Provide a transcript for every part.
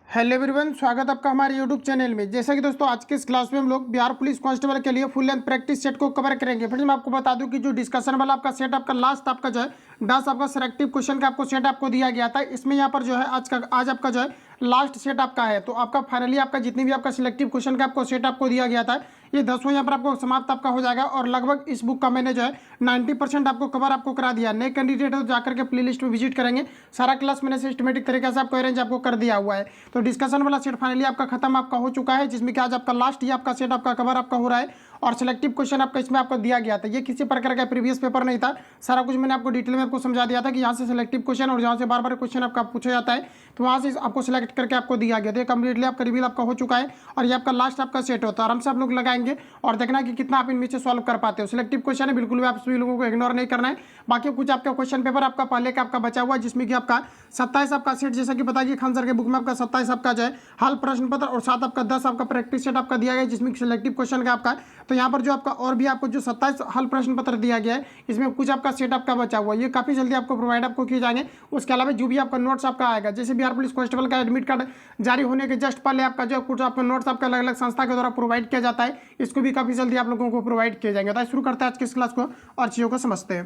Hello everyone, स्वागत आपका हमारे यूट्यूब चैनल में। जैसा कि दोस्तों आज के इस क्लास में हम लोग बिहार पुलिस कांस्टेबल के लिए फुल लेंथ प्रैक्टिस सेट को कवर करेंगे। फ्रेंड्स मैं आपको बता दूं कि जो डिस्कशन वाला आपका सेट आपका लास्ट आपका जो है 10 आपका सिलेक्टिव क्वेश्चन का आपको सेट आपको दिया गया था। इसमें यहाँ पर जो है आज आपका जो है लास्ट सेट आपका है। तो आपका फाइनली आपका जितनी भी आपका सिलेक्टिव क्वेश्चन का आपको सेट आपको दिया गया था ये 10वां यहाँ पर आपको समाप्त आपका हो जाएगा। और लगभग इस बुक का मैंने जो है 90% आपको कवर आपको करा दिया। नए कैंडिडेट हो जाकर के प्ले लिस्ट में विजिट करेंगे। सारा क्लास मैंने सिस्टमेटिक तरीके से आपको अरेंज आपको कर दिया हुआ है। तो डिस्कशन वाला सेट फाइनली आपका खत्म आपका हो चुका है, जिसमें कि आज आपका लास्ट ही आपका सेट आपका कवर आपका हो रहा है। और सिलेक्टिव क्वेश्चन आपका इसमें आपको दिया गया था। ये किसी प्रकार का प्रीवियस पेपर नहीं था, सारा कुछ मैंने आपको डिटेल में आपको समझा दिया था कि यहाँ से सिलेक्टिव क्वेश्चन और जहाँ से बार बार क्वेश्चन आपका पूछा जाता है तो वहाँ से आपको सिलेक्ट करके आपको दिया गया था। कंप्लीटली आपका रिवील आपका हो चुका है और ये आपका लास्ट आपका सेट होता है। आराम से आप लोग लगाएंगे और देखना कि कितना आप इनमें से सॉल्व कर पाते हो। सिलेक्टिव क्वेश्चन है, बिल्कुल भी आप सभी लोगों को इग्नोर नहीं करना है। बाकी कुछ आपका क्वेश्चन पेपर आपका पहले का आपका बचा हुआ है, जिसमें कि आपका 27 आपका सेट, जैसा कि बताइए खान सर के बुक में आपका 27 आपका जो है हल प्रश्न पत्र और 7 आपका 10 आपका प्रैक्टिस सेट आपका दिया गया है, जिसमें सिलेक्टिव क्वेश्चन का आपका। तो यहाँ पर जो आपका और भी आपको जो 27 हल प्रश्न पत्र दिया गया है इसमें कुछ आपका सेट आपका बचा हुआ है। ये काफी जल्दी आपको प्रोवाइड आपको किए जाएंगे। उसके अलावा जो भी आपका नोट्स आपका आएगा, जैसे बिहार पुलिस कांस्टेबल का एडमिट कार्ड जारी होने के जस्ट पहले आपका जो कुछ आपका नोट्स आपका अलग अलग संस्था के द्वारा प्रोवाइड किया जाता है, इसको भी काफी जल्दी आप लोगों को प्रोवाइड किए जाएंगे। तो शुरू करते हैं आज की इस क्लास को और चीजों को समझते हैं।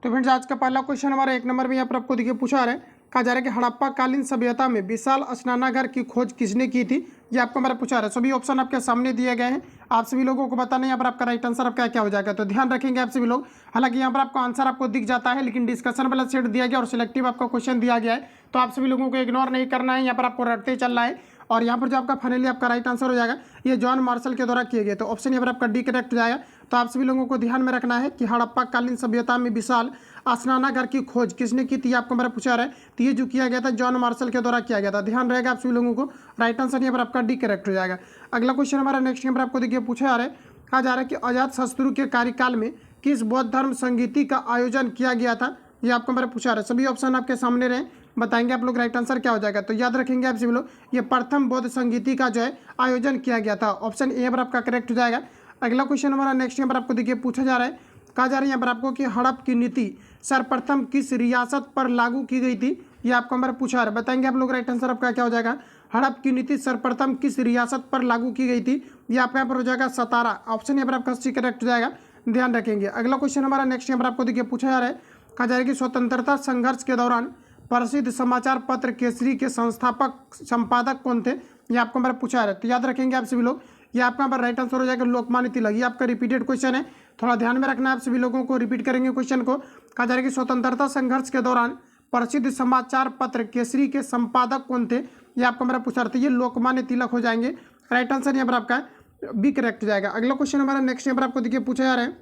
तो फ्रेंड्स आज का पहला क्वेश्चन हमारा 1 नंबर में यहाँ पर आपको देखिए पूछा रहा है। कहा जा रहा है कि हड़प्पा कालीन सभ्यता में विशाल स्नानागार की खोज किसने की थी। ये आपको हमारा पूछा रहा है। सभी ऑप्शन आपके सामने दिए गए हैं, आप सभी लोगों को बताना है यहाँ पर आपका राइट आंसर आपका क्या हो जाएगा। तो ध्यान रखेंगे आप सभी लोग। हालांकि यहाँ पर आपको आंसर आपको दिख जाता है, लेकिन डिस्कशन वाला सेट दिया गया और सिलेक्टिव आपका क्वेश्चन दिया गया है, तो आप सभी लोगों को इग्नोर नहीं करना है। यहाँ पर आपको रटते चलना है। और यहाँ पर जो आपका फाइनली आपका राइट आंसर हो जाएगा ये जॉन मार्शल के द्वारा किए गए। तो ऑप्शन यहाँ पर आपका डी करेक्ट हो जाएगा। तो आप सभी लोगों को ध्यान में रखना है कि हड़प्पा कालीन सभ्यता में विशाल स्नानागार की खोज किसने की थी, आपको हमारा पूछा रहा है। तो ये जो किया गया था जॉन मार्शल के द्वारा किया गया था। ध्यान रहेगा आप सभी लोगों को। राइट आंसर यहाँ पर आपका डी करेक्ट हो जाएगा। अगला क्वेश्चन हमारा नेक्स्ट यहाँ पर आपको देखिए पूछा जा रहा है। कहा जा रहा है कि अजातशत्रु के कार्यकाल में किस बौद्ध धर्म संगीति का आयोजन किया गया था। ये आपको हमारा पूछा रहा है। सभी ऑप्शन आपके सामने रहे, बताएंगे आप लोग राइट आंसर क्या हो जाएगा। तो याद रखेंगे आप सभी लोग, ये प्रथम बौद्ध संगीति का जो है आयोजन किया गया था। ऑप्शन ए पर आपका करेक्ट हो जाएगा। अगला क्वेश्चन हमारा नेक्स्ट यहाँ पर आपको देखिए पूछा जा रहा है। कहा जा रहा है यहाँ पर आपको कि हड़प की नीति सर्वप्रथम किस रियासत पर लागू की गई थी। ये आपको हमारा पूछा रहा है, बताएंगे आप लोग राइट आंसर आपका क्या हो जाएगा। हड़प की नीति सर्वप्रथम किस रियासत पर लागू की गई थी। ये आपका यहाँ पर हो जाएगा सतारा। ऑप्शन यहाँ पर आपका सी करेक्ट हो जाएगा, ध्यान रखेंगे। अगला क्वेश्चन हमारा नेक्स्ट यहाँ पर आपको देखिए पूछा जा रहा है। कहा जा रहा है कि स्वतंत्रता संघर्ष के दौरान प्रसिद्ध समाचार पत्र केसरी के संस्थापक संपादक कौन थे। ये आपको हमारा पूछा है। तो याद रखेंगे आप सभी लोग, ये आपका यहाँ पर राइट आंसर हो जाएगा लोकमान्य तिलक। ये आपका रिपीटेड क्वेश्चन है, थोड़ा ध्यान में रखना है आप सभी लोगों को। रिपीट करेंगे क्वेश्चन को। कहा जा रहा है कि स्वतंत्रता संघर्ष के दौरान प्रसिद्ध समाचार पत्र केसरी के संपादक कौन थे। ये आपको हमारा पूछा रहा था, ये लोकमान्य तिलक हो जाएंगे। राइट आंसर यहाँ पर आपका बी करेक्ट हो जाएगा। अगला क्वेश्चन हमारा नेक्स्ट यहाँ पर आपको देखिए पूछा जा रहा है।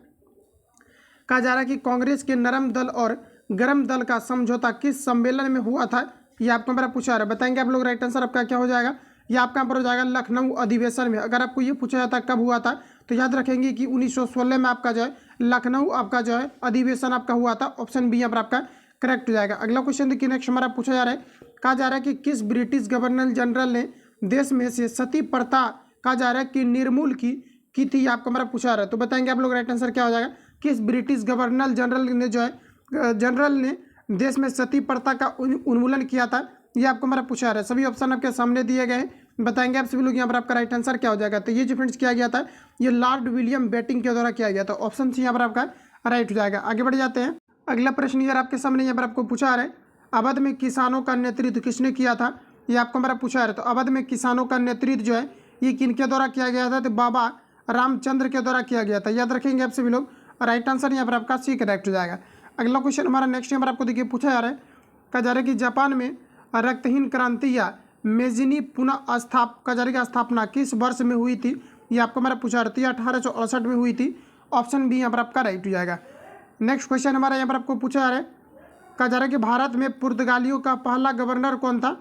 कहा जा रहा है कि कांग्रेस के नरम दल और गरम दल का समझौता किस सम्मेलन में हुआ था। ये आपको हमारा पूछा रहा है, बताएंगे आप लोग राइट आंसर आपका क्या हो जाएगा। ये आपका यहाँ पर हो जाएगा लखनऊ अधिवेशन में। अगर आपको ये पूछा जाता कब हुआ था तो याद रखेंगे कि 1916 में आपका जो है लखनऊ आपका जो है अधिवेशन आपका हुआ था। ऑप्शन बी यहाँ पर आपका करेक्ट हो जाएगा। अगला क्वेश्चन देखिए नेक्स्ट हमारा पूछा जा रहा है। कहा जा रहा है कि किस ब्रिटिश गवर्नर जनरल ने देश में से सती प्रथा कहा जा रहा है कि निर्मूल की थी। आपको हमारा पूछा रहा है, तो बताएंगे आप लोग राइट आंसर क्या हो जाएगा। किस ब्रिटिश गवर्नर जनरल ने जो है जनरल ने देश में सती प्रथा का उन्मूलन किया था। ये आपको हमारा पूछा रहा है। सभी ऑप्शन आपके सामने दिए गए हैं, बताएंगे आप सभी लोग यहाँ पर आपका राइट आंसर क्या हो जाएगा। तो ये जो फ्रेंड्स किया गया था ये लॉर्ड विलियम बेटिंग के द्वारा किया गया था। ऑप्शन सी यहाँ पर आपका राइट हो जाएगा। आगे बढ़ जाते हैं। अगला प्रश्न यार आपके सामने यहाँ पर आपको पूछा रहा है। अवध में किसानों का नेतृत्व किसने किया था। ये आपको हमारा पूछा रहा है। तो अवध में किसानों का नेतृत्व जो है ये किनके द्वारा किया गया था। तो बाबा रामचंद्र के द्वारा किया गया था। याद रखेंगे आप सभी लोग। राइट आंसर यहाँ पर आपका सी करेक्ट हो जाएगा। अगला क्वेश्चन हमारा नेक्स्ट यहाँ पर आपको देखिए पूछा जा रहा है। कहा जा रहा है कि जापान में रक्तहीन क्रांति या मेजिनी पुनः स्थापना किस वर्ष में हुई थी। ये आपको हमारा पूछा रहा था, 1868 में हुई थी। ऑप्शन बी यहाँ पर आपका राइट हो जाएगा। नेक्स्ट क्वेश्चन हमारा यहाँ पर आपको पूछा जा रहा है। कहा जा रहा है कि भारत में पुर्तगालियों का पहला गवर्नर कौन था।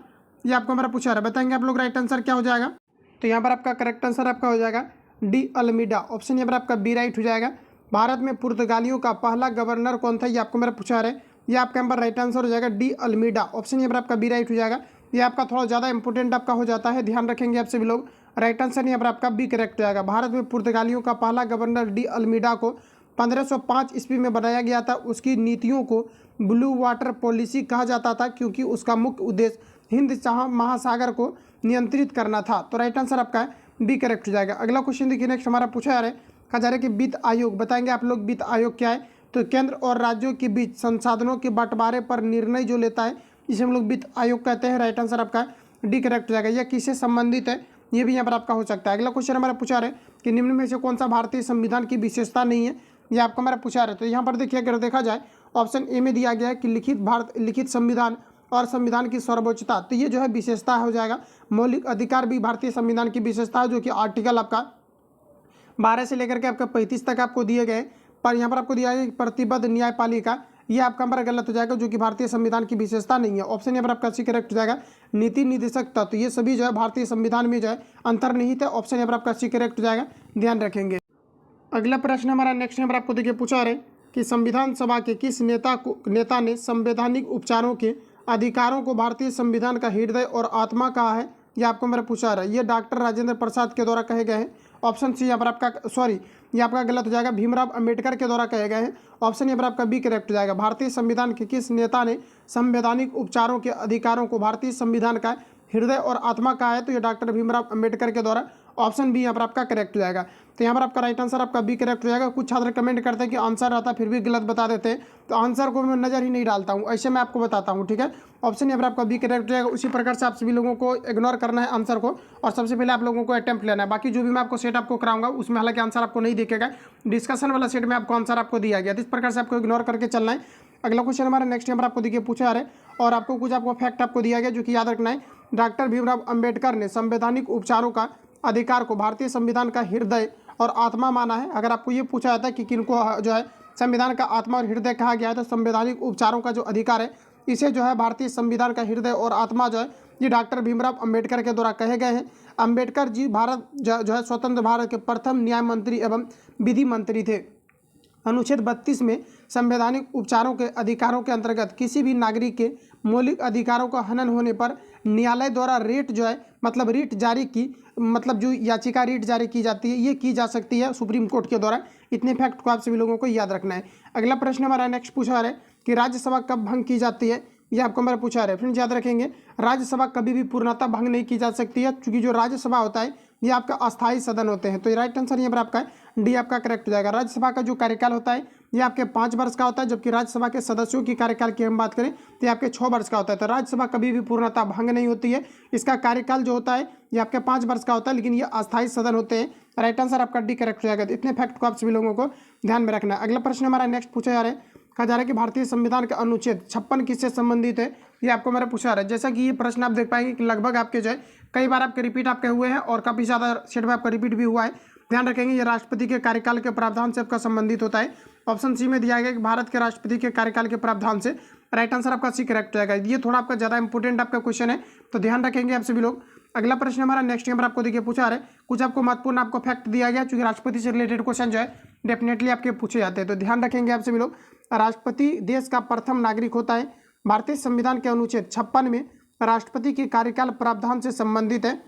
ये आपको हमारा पूछा रहा है, बताएंगे आप लोग राइट आंसर क्या हो जाएगा। तो यहाँ पर आपका करेक्ट आंसर आपका हो जाएगा डी अल्मीडा। ऑप्शन यहाँ पर आपका बी राइट हो जाएगा। भारत में पुर्तगालियों का पहला गवर्नर कौन था, ये आपको मेरा पूछा रहा है। ये आपका यहाँ पर राइट आंसर हो जाएगा डी अल्मीडा। ऑप्शन यहाँ पर आपका बी राइट हो जाएगा। ये आपका थोड़ा ज़्यादा इंपॉर्टेंट आपका हो जाता है, ध्यान रखेंगे आप सभी लोग। राइट आंसर यहाँ पर आपका बी करेक्ट हो जाएगा। भारत में पुर्तगालियों का पहला गवर्नर डी अल्मीडा को 1505 ईस्वी में बनाया गया था। उसकी नीतियों को ब्लू वाटर पॉलिसी कहा जाता था, क्योंकि उसका मुख्य उद्देश्य हिंद महासागर को नियंत्रित करना था। तो राइट आंसर आपका बी करेक्ट हो जाएगा। अगला क्वेश्चन देखिए नेक्स्ट हमारा पूछा जा रहा है, कहा जा रहा है कि वित्त आयोग, बताएंगे आप लोग वित्त आयोग क्या है। तो केंद्र और राज्यों के बीच संसाधनों के बंटवारे पर निर्णय जो लेता है इसे हम लोग वित्त आयोग कहते हैं। राइट आंसर आपका डी करेक्ट हो जाएगा। यह किससे संबंधित है, ये भी यहाँ पर आपका हो सकता है। अगला क्वेश्चन हमारा पूछा रहे कि निम्न में से कौन सा भारतीय संविधान की विशेषता नहीं है, ये आपका हमारा पूछा रहे। तो यहाँ पर देखिए अगर देखा जाए ऑप्शन ए में दिया गया है कि लिखित संविधान और संविधान की सर्वोच्चता, तो ये जो है विशेषता हो जाएगा। मौलिक अधिकार भी भारतीय संविधान की विशेषता है, जो कि आर्टिकल आपका 12 से लेकर के आपका 35 तक आपको दिए गए। पर यहाँ पर आपको दिया है प्रतिबद्ध न्यायपालिका, ये आपका हमारा गलत हो जाएगा, जो कि भारतीय संविधान की विशेषता नहीं है। ऑप्शन यहाँ पर आपका सी करेक्ट हो जाएगा। नीति निर्देशक तत्व, ये सभी जो है भारतीय संविधान में जो है अंतर्निहित है। ऑप्शन यहाँ पर आपका सी करेक्ट हो जाएगा, ध्यान रखेंगे। अगला प्रश्न हमारा नेक्स्ट यहाँ पर आपको देखिए पूछा रहे कि संविधान सभा के किस नेता ने संवैधानिक उपचारों के अधिकारों को भारतीय संविधान का हृदय और आत्मा कहा है, ये आपको मेरा पूछा रहा है। ये डॉक्टर राजेंद्र प्रसाद के द्वारा कहे गए हैं। ऑप्शन सी यहाँ पर आपका सॉरी ये आपका गलत हो जाएगा, भीमराव अंबेडकर के द्वारा कहे गए हैं। ऑप्शन यहाँ पर आपका बी करेक्ट हो जाएगा। भारतीय संविधान के किस नेता ने संवैधानिक उपचारों के अधिकारों को भारतीय संविधान का हृदय और आत्मा कहा है, तो ये डॉक्टर भीमराव अंबेडकर के द्वारा। ऑप्शन बी यहाँ पर आपका करेक्ट हो जाएगा। तो यहाँ पर आपका राइट आंसर आपका बी करेक्ट हो जाएगा। कुछ छात्र कमेंट करते हैं कि आंसर आता फिर भी गलत बता देते हैं, तो आंसर को मैं नज़र ही नहीं डालता हूँ, ऐसे मैं आपको बताता हूँ, ठीक है। ऑप्शन यहाँ पर आपका बी करेक्ट हो जाएगा। उसी प्रकार से आप सभी लोगों को इग्नोर करना है आंसर को, और सबसे पहले आप लोगों को अटेम्प्ट लेना है। बाकी जो भी मैं आपको सेट आपको कराऊंगा उसमें हालांकि आंसर आपको नहीं दिखेगा, डिस्कशन वाला सेट में आपको आंसर आपको दिया गया, तो इस प्रकार से आपको इग्नोर करके चलना है। अगला क्वेश्चन हमारा नेक्स्ट यहाँ पर आपको देखिए पूछा जा रहा है, और आपको कुछ आपको फैक्ट आपको दिया गया जो कि याद रखना है। डॉक्टर भीमराव अंबेडकर ने संवैधानिक उपचारों का अधिकार को भारतीय संविधान का हृदय और आत्मा माना है। अगर आपको ये पूछा जाता है कि किनको जो है संविधान का आत्मा और हृदय कहा गया है, तो संवैधानिक उपचारों का जो अधिकार है इसे जो है भारतीय संविधान का हृदय और आत्मा जो है ये डॉक्टर भीमराव अंबेडकर के द्वारा कहे गए हैं। अंबेडकर जी भारत जो है स्वतंत्र भारत के प्रथम न्याय मंत्री एवं विधि मंत्री थे। अनुच्छेद 32 में संवैधानिक उपचारों के अधिकारों के अंतर्गत किसी भी नागरिक के मौलिक अधिकारों का हनन होने पर न्यायालय द्वारा रेट जो है मतलब रीट जारी की मतलब जो याचिका रीट जारी की जाती है ये की जा सकती है सुप्रीम कोर्ट के द्वारा। इतने फैक्ट को आप सभी लोगों को याद रखना है। अगला प्रश्न हमारा नेक्स्ट पूछा है कि राज्यसभा कब भंग की जाती है, ये आपको हमारा पूछा है। फ्रेंड्स याद रखेंगे राज्यसभा कभी भी पूर्णतः भंग नहीं की जा सकती है, क्योंकि जो राज्यसभा होता है ये आपका अस्थायी सदन होते हैं। तो ये राइट आंसर यहाँ पर आपका डी आपका करेक्ट हो जाएगा। राज्यसभा का जो कार्यकाल होता है ये आपके 5 वर्ष का होता है, जबकि राज्यसभा के सदस्यों की कार्यकाल की हम बात करें तो ये आपके 6 वर्ष का होता है। तो राज्यसभा कभी भी पूर्णतः भंग नहीं होती है, इसका कार्यकाल जो होता है ये आपके 5 वर्ष का होता है, लेकिन ये अस्थायी सदन होते हैं। राइट आंसर आपका डी करेक्ट हो जाएगा। इतने फैक्ट को आप सभी लोगों को ध्यान में रखना है। अगला प्रश्न हमारा नेक्स्ट पूछा जा रहा है, कहा जा रहा है कि भारतीय संविधान का अनुच्छेद 56 किससे संबंधित है, ये आपको मेरा पूछा रहा है। जैसा कि ये प्रश्न आप देख पाएंगे कि लगभग आपके जो है कई बार आपके रिपीट आपके हुए हैं और काफ़ी ज़्यादा सेट में आपका रिपीट भी हुआ है। ध्यान रखेंगे ये राष्ट्रपति के कार्यकाल के प्रावधान से आपका संबंधित होता है। ऑप्शन सी में दिया गया कि भारत के राष्ट्रपति के कार्यकाल के प्रावधान से। राइट आंसर आपका सी करेक्ट हो जाएगा। ये थोड़ा आपका ज़्यादा इंपॉर्टेंट आपका क्वेश्चन है, तो ध्यान रखेंगे आप सभी लोग। अगला प्रश्न हमारा नेक्स्ट यहाँ पर आपको देखिए पूछा रहा है, कुछ आपको महत्वपूर्ण आपको फैक्ट दिया गया, क्योंकि राष्ट्रपति से रिलेटेड क्वेश्चन जो है डेफिनेटली आपके पूछे जाते हैं, तो ध्यान रखेंगे आप सभी लोग। राष्ट्रपति देश का प्रथम नागरिक होता है। भारतीय संविधान के अनुच्छेद 56 में राष्ट्रपति के कार्यकाल प्रावधान से संबंधित है।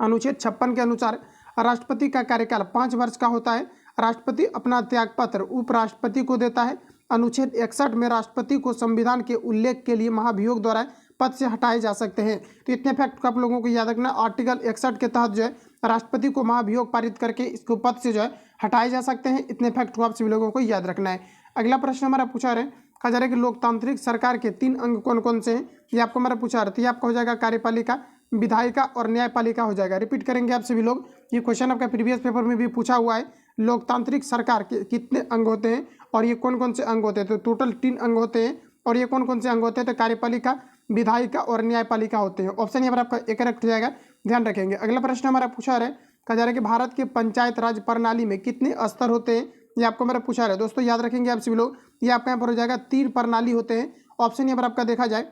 अनुच्छेद 56 के अनुसार राष्ट्रपति का कार्यकाल 5 वर्ष का होता है। राष्ट्रपति अपना त्यागपत्र उपराष्ट्रपति को देता है। अनुच्छेद 61 में राष्ट्रपति को संविधान के उल्लेख के लिए महाभियोग द्वारा पद से हटाए जा सकते हैं। तो इतने फैक्ट को आप लोगों को याद रखना। आर्टिकल 61 के तहत जो है राष्ट्रपति को महाभियोग पारित करके इसको पद से जो है हटाए जा सकते हैं। इतने फैक्ट को आप सभी लोगों को याद रखना है। अगला प्रश्न हमारा पूछा रहे, कहा जा रहा है कि लोकतांत्रिक सरकार के 3 अंग कौन कौन से हैं, ये आपको हमारा पूछा रहा है। तो ये आपका हो जाएगा कार्यपालिका, विधायिका और न्यायपालिका हो जाएगा। रिपीट करेंगे आप सभी लोग, ये क्वेश्चन आपका प्रीवियस पेपर में भी पूछा हुआ है। लोकतांत्रिक सरकार के कितने अंग होते हैं और ये कौन कौन से अंग होते हैं, तो टोटल 3 अंग होते हैं। और ये कौन कौन से अंग होते हैं, तो कार्यपालिका, विधायिका और न्यायपालिका होते हैं। ऑप्शन यहाँ पर आपका एक करेक्ट हो जाएगा, ध्यान रखेंगे। अगला प्रश्न हमारा पूछा रहा है, कहा जा रहा है कि भारत के पंचायत राज प्रणाली में कितने स्तर होते हैं, ये आपको मेरा पूछा रहा है। दोस्तों याद रखेंगे आप सभी लोग, ये आपका यहाँ पर हो जाएगा 3 प्रणाली होते हैं। ऑप्शन यहाँ पर आपका देखा जाए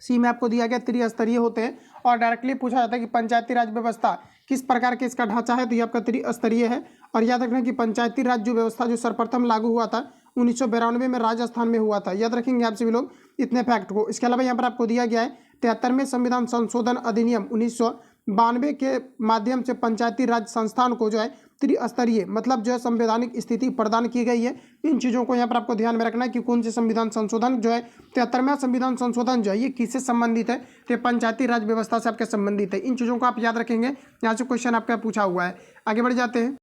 सी में आपको दिया गया त्रिस्तरीय होते हैं। और डायरेक्टली पूछा जाता है कि पंचायती राज व्यवस्था किस प्रकार के इसका ढांचा है, तो ये आपका त्रिस्तरीय है। और याद रखना कि पंचायती राज जो व्यवस्था जो सर्वप्रथम लागू हुआ था 1992 में राजस्थान में हुआ था। याद रखेंगे आप सभी लोग इतने फैक्ट को। इसके अलावा यहाँ पर आपको दिया गया है 73वें संविधान संशोधन अधिनियम 1992 के माध्यम से पंचायती राज संस्थान को जो है त्रिस्तरीय मतलब जो है संवैधानिक स्थिति प्रदान की गई है। इन चीज़ों को यहाँ पर आपको ध्यान में रखना है कि कौन से संविधान संशोधन जो है 73वां संविधान संशोधन जो है ये किससे संबंधित है, तो पंचायती राज व्यवस्था से आपके संबंधित है। इन चीज़ों को आप याद रखेंगे, यहाँ से क्वेश्चन आपका पूछा हुआ है। आगे बढ़ जाते हैं।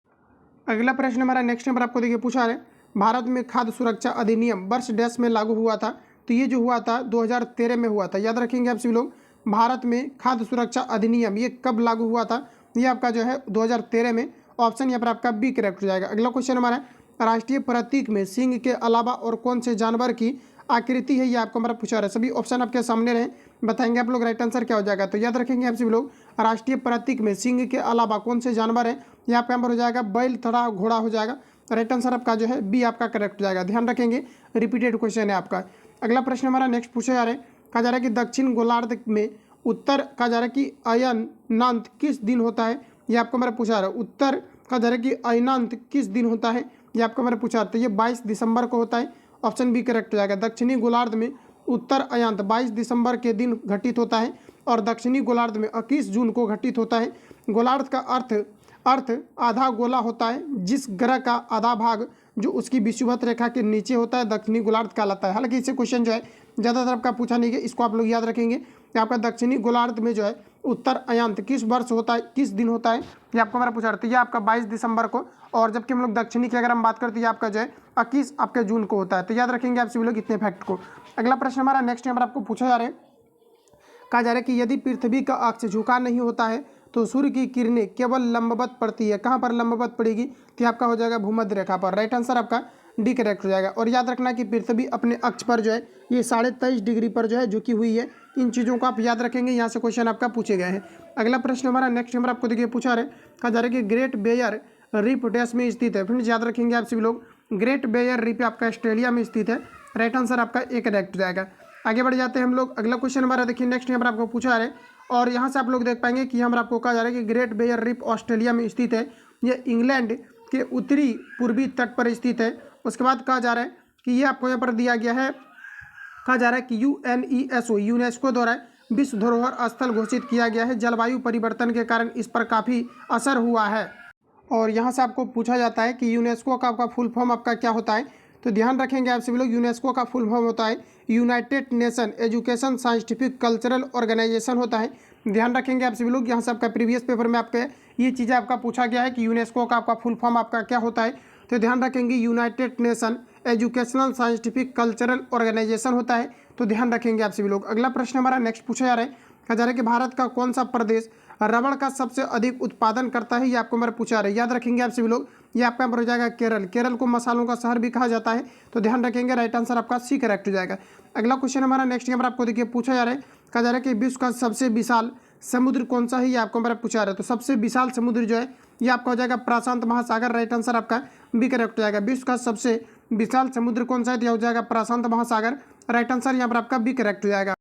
अगला प्रश्न हमारा नेक्स्ट नंबर आपको देखिए पूछा है, भारत में खाद्य सुरक्षा अधिनियम वर्ष डैश में लागू हुआ था, तो ये जो हुआ था 2013 में हुआ था। याद रखेंगे आप सभी लोग, भारत में खाद्य सुरक्षा अधिनियम ये कब लागू हुआ था, ये आपका जो है 2013 में। ऑप्शन यहाँ पर आपका बी करेक्ट हो जाएगा। अगला क्वेश्चन हमारा राष्ट्रीय प्रतीक में सिंह के अलावा और कौन से जानवर की आकृति है, ये आपको हमारा पूछा रहा है। सभी ऑप्शन आपके सामने रहे, बताएंगे आप लोग राइट आंसर क्या हो जाएगा। तो याद रखेंगे आप सभी लोग, राष्ट्रीय प्रतीक में सिंह के अलावा कौन से जानवर है, ये आपका नंबर हो जाएगा बैल तथा घोड़ा हो जाएगा। राइट आंसर आपका जो है बी आपका करेक्ट हो जाएगा। ध्यान रखेंगे, रिपीटेड क्वेश्चन है आपका। अगला प्रश्न हमारा नेक्स्ट पूछा जा रहा है, कहा जा रहा है कि दक्षिण गोलार्ध में उत्तर कहा जा रहा है कि अयनांत किस दिन होता है, ये आपको मेरा पूछा रहा है। उत्तर कहा जा रहा है कि अयनांत किस दिन होता है, ये आपको मेरा पूछा रहा है। तो ये 22 दिसंबर को होता है। ऑप्शन बी करेक्ट हो जाएगा। दक्षिणी गोलार्ध में उत्तर अयांत 22 दिसंबर के दिन घटित होता है और दक्षिणी गोलार्ध में 21 जून को घटित होता है। गोलार्ध का अर्थ आधा गोला होता है, जिस ग्रह का आधा भाग जो उसकी विषुवत रेखा के नीचे होता है दक्षिणी गोलार्ध कहलाता है। हालांकि इससे क्वेश्चन जो है ज़्यादातर आपका पूछा नहीं गया, इसको आप लोग याद रखेंगे कि आपका दक्षिणी गोलार्ध में जो है उत्तर अयांत किस वर्ष होता है, किस दिन होता है, ये आपको हमारा पूछा रहता है। ये आपका 22 दिसंबर को, और जबकि हम लोग दक्षिणी की अगर हम बात करते हैं आपका जो है 21 आपके जून को होता है। तो याद रखेंगे आप सभी लोग इतने फैक्ट को। अगला प्रश्न हमारा नेक्स्ट नंबर आपको पूछा जा रहा है, कहा जा रहा है कि यदि पृथ्वी का अक्ष झुका नहीं होता है तो सूर्य की किरणें केवल लंबवत पड़ती है। कहाँ पर लंबवत पड़ेगी, तो आपका हो जाएगा भूमध्य रेखा पर। राइट आंसर आपका डी करेक्ट हो जाएगा। और याद रखना कि पृथ्वी अपने अक्ष पर जो है ये 23.5 डिग्री पर जो है झुकी हुई है। इन चीज़ों को आप याद रखेंगे, यहाँ से क्वेश्चन आपका पूछे गए हैं। अगला प्रश्न हमारा नेक्स्ट नंबर आपको देखिए पूछा रहे, कहा जा रहा है कि ग्रेट बेयर रीफ डैश में स्थित है। फ्रेंड्स याद रखेंगे आप सभी लोग, ग्रेट बेयर रीफ आपका ऑस्ट्रेलिया में स्थित है। राइट आंसर आपका ए करेक्ट हो जाएगा। आगे बढ़ जाते हैं हम लोग। अगला क्वेश्चन हमारा देखिए नेक्स्ट नंबर आपको पूछा रहे, और यहाँ से आप लोग देख पाएंगे कि हमारा आपको कहा जा रहा है कि ग्रेट बेयर रीफ ऑस्ट्रेलिया में स्थित है। यह इंग्लैंड के उत्तरी पूर्वी तट पर स्थित है। उसके बाद कहा जा रहा है कि ये आपको यहाँ पर दिया गया है, कहा जा रहा है कि यूनेस्को द्वारा विश्व धरोहर स्थल घोषित किया गया है। जलवायु परिवर्तन के कारण इस पर काफ़ी असर हुआ है। और यहाँ से आपको पूछा जाता है कि यूनेस्को का आपका फुल फॉर्म आपका क्या होता है, तो ध्यान रखेंगे आप सभी लोग, यूनेस्को का फुल फॉर्म होता है United Nation education scientific cultural organisation होता है। ध्यान रखेंगे आप सभी लोग, यहाँ से आपका प्रीवियस पेपर में आपके ये चीज़ें आपका पूछा गया है कि यूनेस्को का आपका फुल फॉर्म आपका क्या होता है, तो ध्यान रखेंगे United Nation educational scientific cultural organisation होता है। तो ध्यान रखेंगे आप सभी लोग। अगला प्रश्न हमारा नेक्स्ट पूछा जा रहा है, कहा जा रहा है कि भारत का कौन सा प्रदेश रबड़ का सबसे अधिक उत्पादन करता है, ये आपको हमारा पूछा रहा है। याद रखेंगे आप सभी लोग, ये आपका हो जाएगा केरल। केरल को मसालों का शहर भी कहा जाता है। तो ध्यान रखेंगे, राइट आंसर आपका सी करेक्ट हो जाएगा। अगला क्वेश्चन हमारा नेक्स्ट नंबर आपको देखिए पूछा जा रहा है, कहा जा रहा है कि विश्व का सबसे विशाल समुद्र कौन सा है, ये आपको हमारा पूछा रहा है। तो सबसे विशाल समुद्र जो है ये आपका हो जाएगा प्रशांत महासागर। राइट आंसर आपका बी करेक्ट हो जाएगा। विश्व का सबसे विशाल समुद्र कौन सा है, तो यह हो जाएगा प्रशांत महासागर। राइट आंसर यहाँ पर आपका बी करेक्ट हो जाएगा।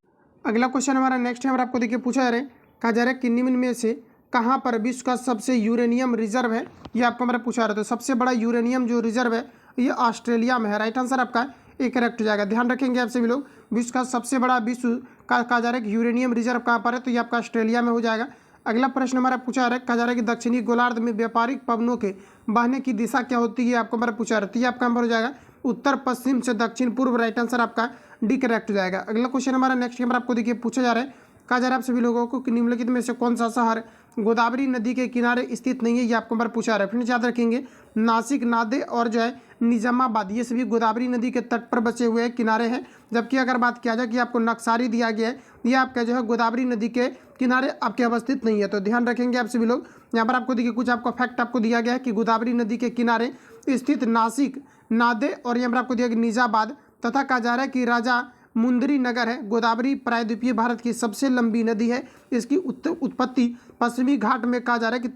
अगला क्वेश्चन हमारा नेक्स्ट नंबर आपको देखिए पूछा जा रहा है, कहा जा रहा है कि निम्न में से कहाँ पर विश्व का सबसे यूरेनियम रिजर्व है, ये आपको हमारा पूछा रहा है। तो सबसे बड़ा यूरेनियम जो रिजर्व है ये ऑस्ट्रेलिया में है। राइट आंसर आपका ए करेक्ट हो जाएगा। ध्यान रखेंगे आप सभी लोग, विश्व का सबसे बड़ा विश्व का कहा जा रहा है कि यूरेनियम रिजर्व कहाँ पर है, तो ये आपका ऑस्ट्रेलिया में हो जाएगा। अगला प्रश्न हमारा पूछा जा रहा है, कहा जा रहा है कि दक्षिणी गोलार्ध में व्यापारिक पवनों के बहने की दिशा क्या होती है, आपको हमारा पूछा रहा है। तो ये आपका नंबर हो जाएगा उत्तर पश्चिम से दक्षिण पूर्व। राइट आंसर आपका डी करेक्ट हो जाएगा। अगला क्वेश्चन हमारा नेक्स्ट नंबर आपको देखिए पूछा जा रहा है, कहा जा रहा है आप सभी लोगों को कि निम्नलिखित में से कौन सा शहर गोदावरी नदी के किनारे स्थित नहीं है, ये आपको हमारा पूछा रहा है। फ्रेंड्स याद रखेंगे, नासिक, नांदेड़ और जो है निजामाबाद ये सभी गोदावरी नदी के तट पर बचे हुए किनारे हैं। जबकि अगर बात किया जाए कि आपको नक्सारी दिया गया है, ये आपका जो है गोदावरी नदी के किनारे आपके अवस्थित नहीं है। तो ध्यान रखेंगे आप सभी लोग, यहाँ पर आपको देखिए कुछ आपको फैक्ट आपको दिया गया है कि गोदावरी नदी के किनारे स्थित नासिक, नांदेड़ और यहाँ पर आपको दिया गया निजामाबाद तथा कहा जा रहा है कि राजा मुंदरी नगर है। गोदावरी प्रायद्वीपीय भारत की सबसे लंबी नदी है। इसकी उत्पत्ति पश्चिमी घाट में कहा जा रहा है कि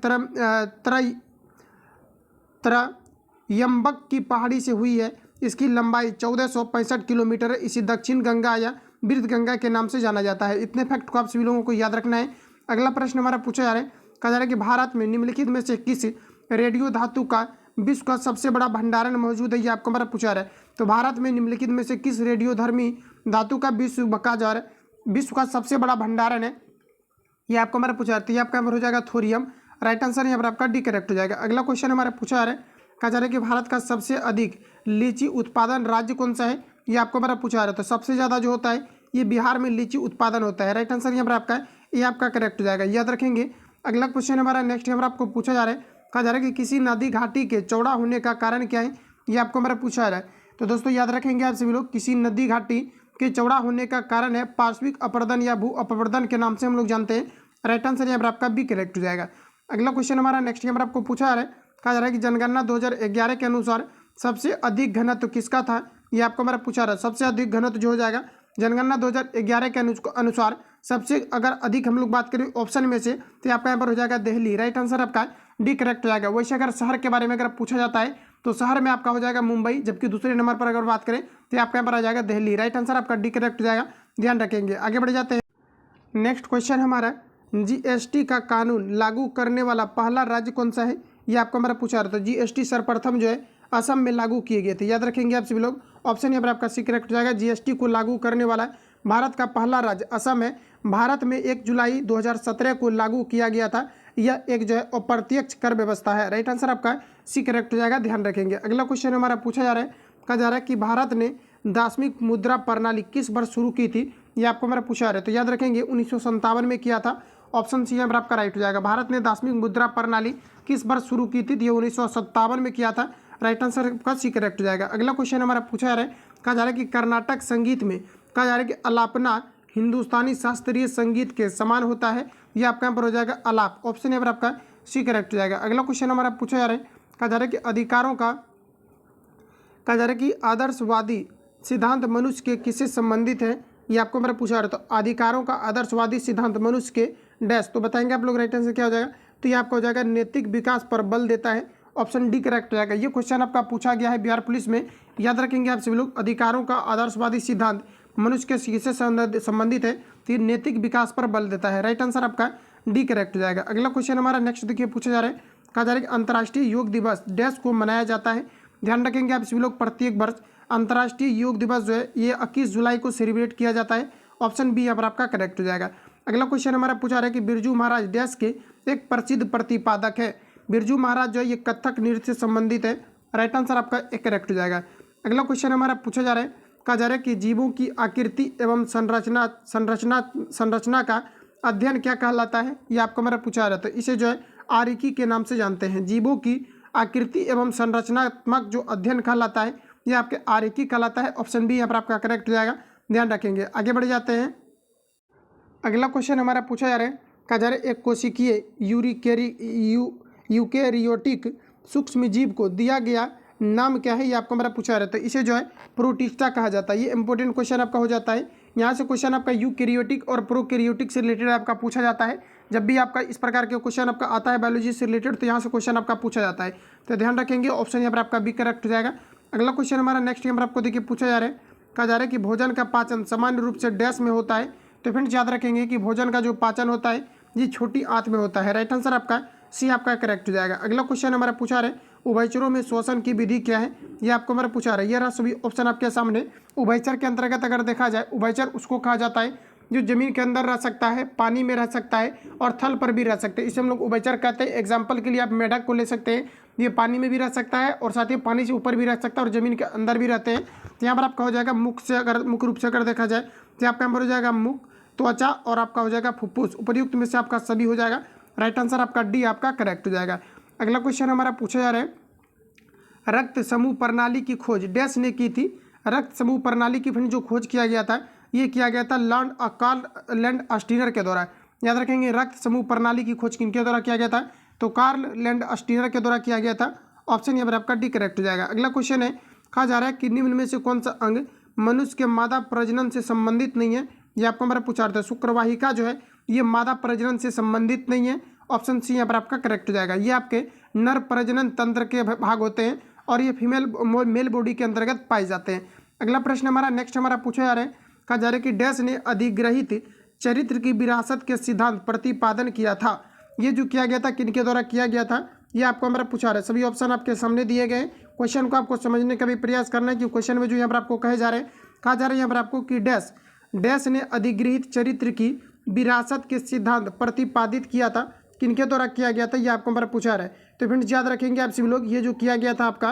त्रयंबक की पहाड़ी से हुई है। इसकी लंबाई 1465 किलोमीटर है। इसी दक्षिण गंगा या वृद्ध गंगा के नाम से जाना जाता है। इतने फैक्ट को आप सभी लोगों को याद रखना है। अगला प्रश्न हमारा पूछा जा रहा है, कहा जा रहा है कि भारत में निम्नलिखित में से किस रेडियो धातु का विश्व का सबसे बड़ा भंडारण मौजूद है, ये आपको हमारा पूछा रहा है। तो भारत में निम्नलिखित में से किस रेडियोधर्मी धातु का विश्व का सबसे बड़ा भंडारण है, ये आपको हमारा पूछा रहा है। तो ये आपका हो जाएगा थोरियम। राइट आंसर यहाँ पर आपका डी करेक्ट हो जाएगा। अगला क्वेश्चन हमारा पूछा जा रहा है, कहा जा रहा है कि भारत का सबसे अधिक लीची उत्पादन राज्य कौन सा है, ये आपको हमारा पूछा जा रहा है। तो सबसे ज़्यादा जो होता है ये बिहार में लीची उत्पादन होता है। राइट आंसर यहाँ पर आपका ये आपका करेक्ट हो जाएगा, याद रखेंगे। अगला क्वेश्चन हमारा नेक्स्ट यहाँ पर आपको पूछा जा रहा है, कहा जा रहा है कि किसी नदी घाटी के चौड़ा होने का कारण क्या है, ये आपको हमारा पूछा जा रहा है। तो दोस्तों याद रखेंगे आप सभी लोग, किसी नदी घाटी के चौड़ा होने का कारण है पार्श्विक अपरदन या भू अपरदन के नाम से हम लोग जानते हैं। राइट आंसर यहाँ पर आपका बी करेक्ट हो जाएगा। अगला क्वेश्चन हमारा नेक्स्ट यहाँ पर आपको पूछा जा रहा है, कहा जा रहा है कि जनगणना 2011 के अनुसार सबसे अधिक घनत्व किसका था, ये आपको हमारा पूछा रहा है। सबसे अधिक घनत्व जो हो जाएगा जनगणना 2011 के अनुसार सबसे अगर अधिक हम लोग बात करें ऑप्शन में से, तो आपका यहाँ पर हो जाएगा दिल्ली। राइट आंसर आपका डी करेक्ट हो जाएगा। वैसे अगर शहर के बारे में अगर पूछा जाता है तो शहर में आपका हो जाएगा मुंबई, जबकि दूसरे नंबर पर अगर बात करें तो आपका यहाँ पर आ जाएगा दिल्ली। राइट आंसर आपका डी करेक्ट हो जाएगा, ध्यान रखेंगे। आगे बढ़ जाते हैं। नेक्स्ट क्वेश्चन हमारा, जीएसटी का कानून लागू करने वाला पहला राज्य कौन सा है, ये आपको हमारा पूछा रहा था। जीएसटी सर्वप्रथम जो है असम में लागू किए गए थे, याद रखेंगे आप सभी लोग। ऑप्शन यहाँ पर आपका सी करेक्ट हो जाएगा। जीएसटी को लागू करने वाला भारत का पहला राज्य असम है। भारत में 1 जुलाई 2017 को लागू किया गया था। यह एक जो है अप्रत्यक्ष कर व्यवस्था है। राइट आंसर आपका सी करेक्ट हो जाएगा, ध्यान रखेंगे। अगला क्वेश्चन हमारा पूछा जा रहा है, कहा जा रहा है कि भारत ने 10वीं मुद्रा प्रणाली किस वर्ष शुरू की थी, ये आपको हमारा पूछा जा रहा है। तो याद रखेंगे 1957 में किया था। ऑप्शन सी यहाँ पर आपका राइट हो जाएगा। भारत ने 10वीं मुद्रा प्रणाली किस वर्ष शुरू की थी, ये 1957 में किया था। राइट आंसर का सी करेक्ट हो जाएगा। अगला क्वेश्चन हमारा पूछा जा रहा है, कहा जा रहा है कि कर्नाटक संगीत में कहा जा रहा है कि अलापना हिंदुस्तानी शास्त्रीय संगीत के समान होता है, यह आपका यहाँ पर हो जाएगा अलाप। ऑप्शन यहाँ पर आपका सी करेक्ट हो जाएगा। अगला क्वेश्चन हमारा पूछा जा रहा है, कहा जा रहा है कि अधिकारों का कहा जा रहा है कि आदर्शवादी सिद्धांत मनुष्य के किससे संबंधित है, ये आपको हमारा पूछा जा रहा है। तो अधिकारों का आदर्शवादी सिद्धांत मनुष्य के डैश, तो बताएंगे आप लोग राइट आंसर क्या हो जाएगा। तो ये आपका हो जाएगा नैतिक विकास पर बल देता है। ऑप्शन डी करेक्ट हो जाएगा। ये क्वेश्चन आपका पूछा गया है बिहार पुलिस में, याद रखेंगे आप सभी लोग। अधिकारों का आदर्शवादी सिद्धांत मनुष्य के किससे संबंधित है, तो ये नैतिक विकास पर बल देता है। राइट आंसर आपका डी करेक्ट हो जाएगा। अगला क्वेश्चन हमारा नेक्स्ट देखिए पूछा जा रहा है, कहा जा रहा है कि अंतर्राष्ट्रीय योग दिवस डैश को मनाया जाता है। ध्यान रखेंगे आप सभी लोग, प्रत्येक वर्ष अंतर्राष्ट्रीय योग दिवस जो है ये 21 जुलाई को सेलिब्रेट किया जाता है। ऑप्शन बी यहाँ पर आपका करेक्ट हो जाएगा। अगला क्वेश्चन हमारा पूछा रहा है कि बिरजू महाराज डैश के एक प्रसिद्ध प्रतिपादक है। बिरजू महाराज जो है ये कथक नृत्य से संबंधित है। राइट आंसर आपका एक करेक्ट हो जाएगा। अगला क्वेश्चन हमारा पूछा जा रहा है, कहा जा रहा है कि जीवों की आकृति एवं संरचना का अध्ययन क्या कहलाता है, ये आपको हमारा पूछा जा रहा था। इसे जो है आर्किकी के नाम से जानते हैं। जीवों की आकृति एवं संरचनात्मक जो अध्ययन कहलाता है ये आपके आर्किकी कहलाता है। ऑप्शन बी यहाँ पर आपका करेक्ट हो जाएगा, ध्यान रखेंगे। आगे बढ़ जाते हैं। अगला क्वेश्चन हमारा पूछा जा रहा है, कहा जा रहा है एक कोशिकीय यूकेरियोटिक सूक्ष्म जीव को दिया गया नाम क्या है, ये आपको हमारा पूछा रहता है। इसे जो है प्रोटिस्टा कहा जाता है। ये इंपॉर्टेंट क्वेश्चन आपका हो जाता है। यहाँ से क्वेश्चन आपका यूकेरियोटिक और प्रोकैरियोटिक से रिलेटेड आपका पूछा जाता है। जब भी आपका इस प्रकार के क्वेश्चन आपका आता है बायोलॉजी से रिलेटेड, तो यहाँ से क्वेश्चन आपका पूछा जाता है। तो ध्यान रखेंगे, ऑप्शन यहाँ पर आपका बी करेक्ट हो जाएगा। अगला क्वेश्चन हमारा नेक्स्ट यहाँ पर आपको देखिए पूछा जा रहा है, कहा जा रहा है कि भोजन का पाचन सामान्य रूप से डैश में होता है। तो फ्रेंड्स याद रखेंगे कि भोजन का जो पाचन होता है ये छोटी आंत में होता है। राइट आंसर आपका सी आपका करेक्ट हो जाएगा। अगला क्वेश्चन हमारा पूछा रहा है, उभयचरों में श्वसन की विधि क्या है, ये आपको हमारा पूछा रहा है। ये रहा सभी ऑप्शन आपके सामने। उभयचर के अंतर्गत अगर देखा जाए, उभयचर उसको कहा जाता है जो जमीन के अंदर रह सकता है, पानी में रह सकता है और थल पर भी रह सकते हैं। इसे हम लोग उभयचर कहते हैं। एग्जाम्पल के लिए आप मेढक को ले सकते हैं, ये पानी में भी रह सकता है और साथ ही पानी से ऊपर भी रह सकता है और जमीन के अंदर भी रहते हैं। तो यहाँ पर आपका हो जाएगा मुख से, अगर मुख्य रूप से अगर देखा जाए तो आपका यहाँ पर हो जाएगा मुख, त्वचा और आपका हो जाएगा फुफ्फुस। उपयुक्त में से आपका सभी हो जाएगा। राइट आंसर आपका डी आपका करेक्ट हो जाएगा। अगला क्वेश्चन हमारा पूछा जा रहा है, रक्त समूह प्रणाली की खोज डैश ने की थी। रक्त समूह प्रणाली की जो खोज किया गया था ये किया गया था कार्ल लैंड स्टीनर के द्वारा। याद रखेंगे, रक्त समूह प्रणाली की खोज किनके द्वारा किया गया था, तो कार्ल लैंड स्टीनर के द्वारा किया गया था। ऑप्शन यहाँ पर आपका डी करेक्ट हो जाएगा। अगला क्वेश्चन है, कहा जा रहा है कि निम्न में से कौन सा अंग मनुष्य के मादा प्रजनन से संबंधित नहीं है, ये आपको हमारा पूछा रहा था। शुक्रवाहिका जो है ये मादा प्रजनन से संबंधित नहीं है। ऑप्शन सी यहाँ पर आपका करेक्ट हो जाएगा। ये आपके नर प्रजनन तंत्र के भाग होते हैं और ये फीमेल मेल बॉडी के अंतर्गत पाए जाते हैं। अगला प्रश्न हमारा नेक्स्ट हमारा पूछा जा रहा है, कहा जा रहा है कि डैश ने अधिग्रहित चरित्र की विरासत के सिद्धांत प्रतिपादन किया था। ये जो किया गया था किनके द्वारा किया गया था, ये आपको हमारा पूछा रहा है। सभी ऑप्शन आपके सामने दिए गए। क्वेश्चन को आपको समझने का भी प्रयास करना है कि क्वेश्चन में जो यहाँ पर आपको कहे जा रहे हैं, कहा जा रहा है यहाँ पर आपको कि डैश ने अधिग्रहित चरित्र की विरासत के सिद्धांत प्रतिपादित किया था। किनके द्वारा किया गया था, ये आपको हमारा पूछा रहा है। तो फ्रेंड्स याद रखेंगे आप सभी लोग, ये जो किया गया था आपका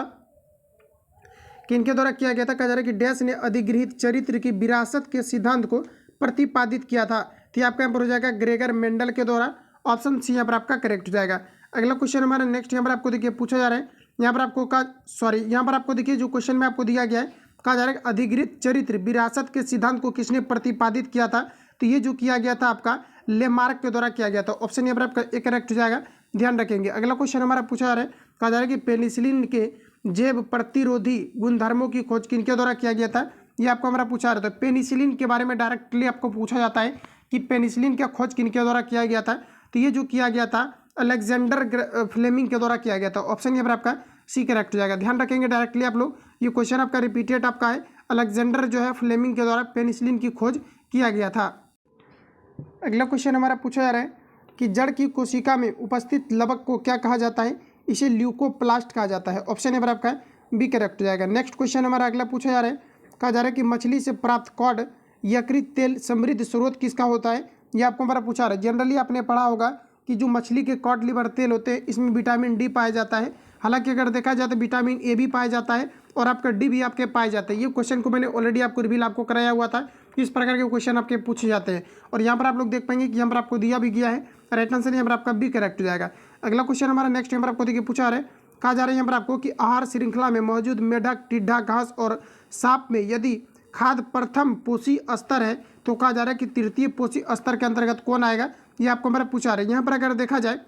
किनके द्वारा किया गया था, कहा जा रहा है कि डैश ने अधिगृहित चरित्र की विरासत के सिद्धांत को प्रतिपादित किया था। तो ये आपका यहाँ पर हो जाएगा ग्रेगर मेंडल के द्वारा। ऑप्शन सी यहाँ पर आपका करेक्ट हो जाएगा। अगला क्वेश्चन हमारा नेक्स्ट यहाँ पर आपको देखिए पूछा जा रहा है, यहाँ पर आपको यहाँ पर आपको देखिए जो क्वेश्चन में आपको दिया गया है, कहा जा रहा है अधिगृहित चरित्र विरासत के सिद्धांत को किसने प्रतिपादित किया था। तो ये जो किया गया था आपका लेमार्क के द्वारा किया गया था। ऑप्शन यहाँ पर आपका एक करेक्ट हो जाएगा, ध्यान रखेंगे। अगला क्वेश्चन हमारा पूछा जा रहा है, कहा जा रहा है कि पेनिसिलिन के जैव प्रतिरोधी गुणधर्मों की खोज किनके द्वारा किया गया था, ये आपको हमारा पूछा रहा था। पेनिसिलिन के बारे में डायरेक्टली आपको पूछा जाता है कि पेनिसिलिन का खोज किनके द्वारा किया गया था। तो ये जो किया गया था अलेक्जेंडर फ्लेमिंग के द्वारा किया गया था। ऑप्शन यहाँ पर आपका सी करेक्ट हो जाएगा, ध्यान रखेंगे डायरेक्टली आप लोग। ये क्वेश्चन आपका रिपीटेड आपका है, अलेक्जेंडर जो है फ्लेमिंग के द्वारा पेनिसिलिन की खोज किया गया था। अगला क्वेश्चन हमारा पूछा जा रहा है कि जड़ की कोशिका में उपस्थित लवक को क्या कहा जाता है, इसे ल्यूकोप्लास्ट कहा जाता है। ऑप्शन यहाँ पर आपका बी करेक्ट हो जाएगा। नेक्स्ट क्वेश्चन हमारा अगला पूछा जा रहा है, कहा जा रहा है कि मछली से प्राप्त कॉड यकृत तेल समृद्ध स्रोत किसका होता है, ये आपको हमारा पूछा रहा है। जनरली आपने पढ़ा होगा कि जो मछली के कॉड लिवर तेल होते हैं इसमें विटामिन डी पाया जाता है। हालांकि अगर देखा जाए तो विटामिन ए भी पाया जाता है और आपका डी भी आपके पाए जाते हैं। ये क्वेश्चन को मैंने ऑलरेडी आपको रिवील आपको कराया हुआ था, इस प्रकार के क्वेश्चन आपके पूछे जाते हैं। और यहाँ पर आप लोग देख पाएंगे कि यहाँ पर आपको दिया भी गया है, राइट आंसर यहाँ पर आपका बी करेक्ट हो जाएगा। अगला क्वेश्चन हमारा नेक्स्ट यहाँ पर आपको देखिए पूछा रहा है, कहा जा रहा है यहाँ पर आपको कि आहार श्रृंखला में मौजूद मेढक, टिड्ढा, घास और सांप में यदि खाद्य प्रथम पोषी स्तर है तो कहा जा रहा है कि तृतीय पोषी स्तर के अंतर्गत कौन आएगा, ये आपको हमारा पूछा रहा है। यहाँ पर अगर देखा जाए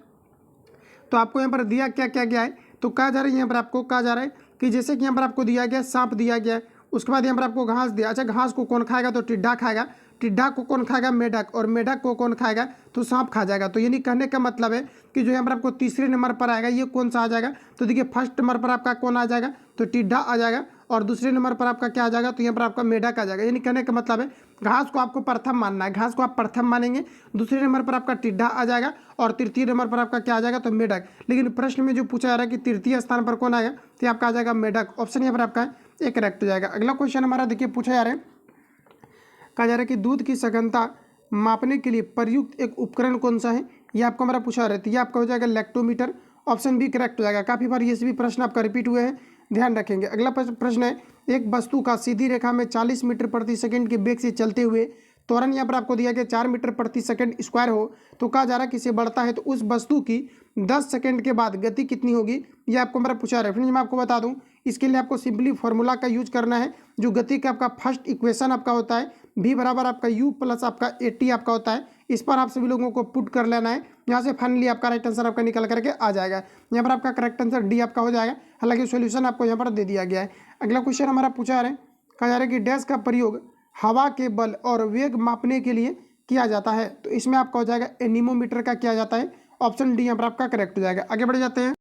तो आपको यहाँ पर दिया क्या क्या गया है, तो कहा जा रहा है यहाँ पर आपको कहा जा रहा है कि जैसे कि यहाँ पर आपको दिया गया सांप दिया गया है, उसके बाद यहाँ पर आपको घास दिया। अच्छा, घास को कौन खाएगा, तो टिड्ढा खाएगा। टिड्ढा को कौन खाएगा, मेढक। और मेढक को कौन खाएगा, तो सांप खा जाएगा। तो यानी कहने का मतलब है कि जो यहाँ पर आपको तीसरे नंबर पर आएगा ये कौन सा आ जाएगा, तो देखिए फर्स्ट नंबर पर आपका कौन आ जाएगा, तो टिड्ढा आ जाएगा। और दूसरे नंबर पर आपका क्या आ जाएगा, तो यहाँ पर आपका मेढक आ जाएगा। यानी कहने का मतलब है घास को आपको प्रथम मानना है, घास को आप प्रथम मानेंगे, दूसरे नंबर पर आपका टिड्ढा आ जाएगा और तृतीय नंबर पर आपका क्या आ जाएगा, तो मेढक। लेकिन प्रश्न में जो पूछा जा रहा है कि तृतीय स्थान पर कौन आएगा, तो आपका आ जाएगा मेढक। ऑप्शन यहाँ पर आपका एक करेक्ट हो जाएगा। अगला क्वेश्चन हमारा देखिए पूछा जा रहा है, कहा जा रहा है कि दूध की सघनता मापने के लिए प्रयुक्त एक उपकरण कौन सा है, ये आपको हमारा पूछा रहा है। तो ये आपका हो जाएगा लैक्टोमीटर। ऑप्शन बी करेक्ट हो जाएगा। काफ़ी बार ये सभी प्रश्न आपका रिपीट हुए हैं, ध्यान रखेंगे। अगला प्रश्न है, एक वस्तु का सीधी रेखा में 40 मीटर प्रति सेकंड के वेग से चलते हुए त्वरण यहाँ पर आपको दिया गया 4 मीटर प्रति सेकंड स्क्वायर हो तो कहा जा रहा है कि इसे बढ़ता है तो उस वस्तु की 10 सेकंड के बाद गति कितनी होगी, ये आपको हमारा पूछा रहा है। फ्रेंड्स मैं आपको बता दूं, इसके लिए आपको सिंपली फॉर्मूला का यूज करना है। जो गति का आपका फर्स्ट इक्वेशन आपका होता है v बराबर आपका u प्लस आपका AT आपका होता है, इस पर आप सभी लोगों को पुट कर लेना है। यहाँ से फाइनली आपका राइट आंसर आपका निकल करके आ जाएगा। यहाँ पर आपका करेक्ट आंसर डी आपका हो जाएगा। हालांकि सॉल्यूशन आपको यहाँ पर दे दिया गया है। अगला क्वेश्चन हमारा पूछा रहा है, कहा जा रहा है कि डैश का प्रयोग हवा के बल और वेग मापने के लिए किया जाता है। तो इसमें आपका हो जाएगा एनीमोमीटर का किया जाता है। ऑप्शन डी यहाँ पर आपका करेक्ट हो जाएगा। आगे बढ़ जाते हैं।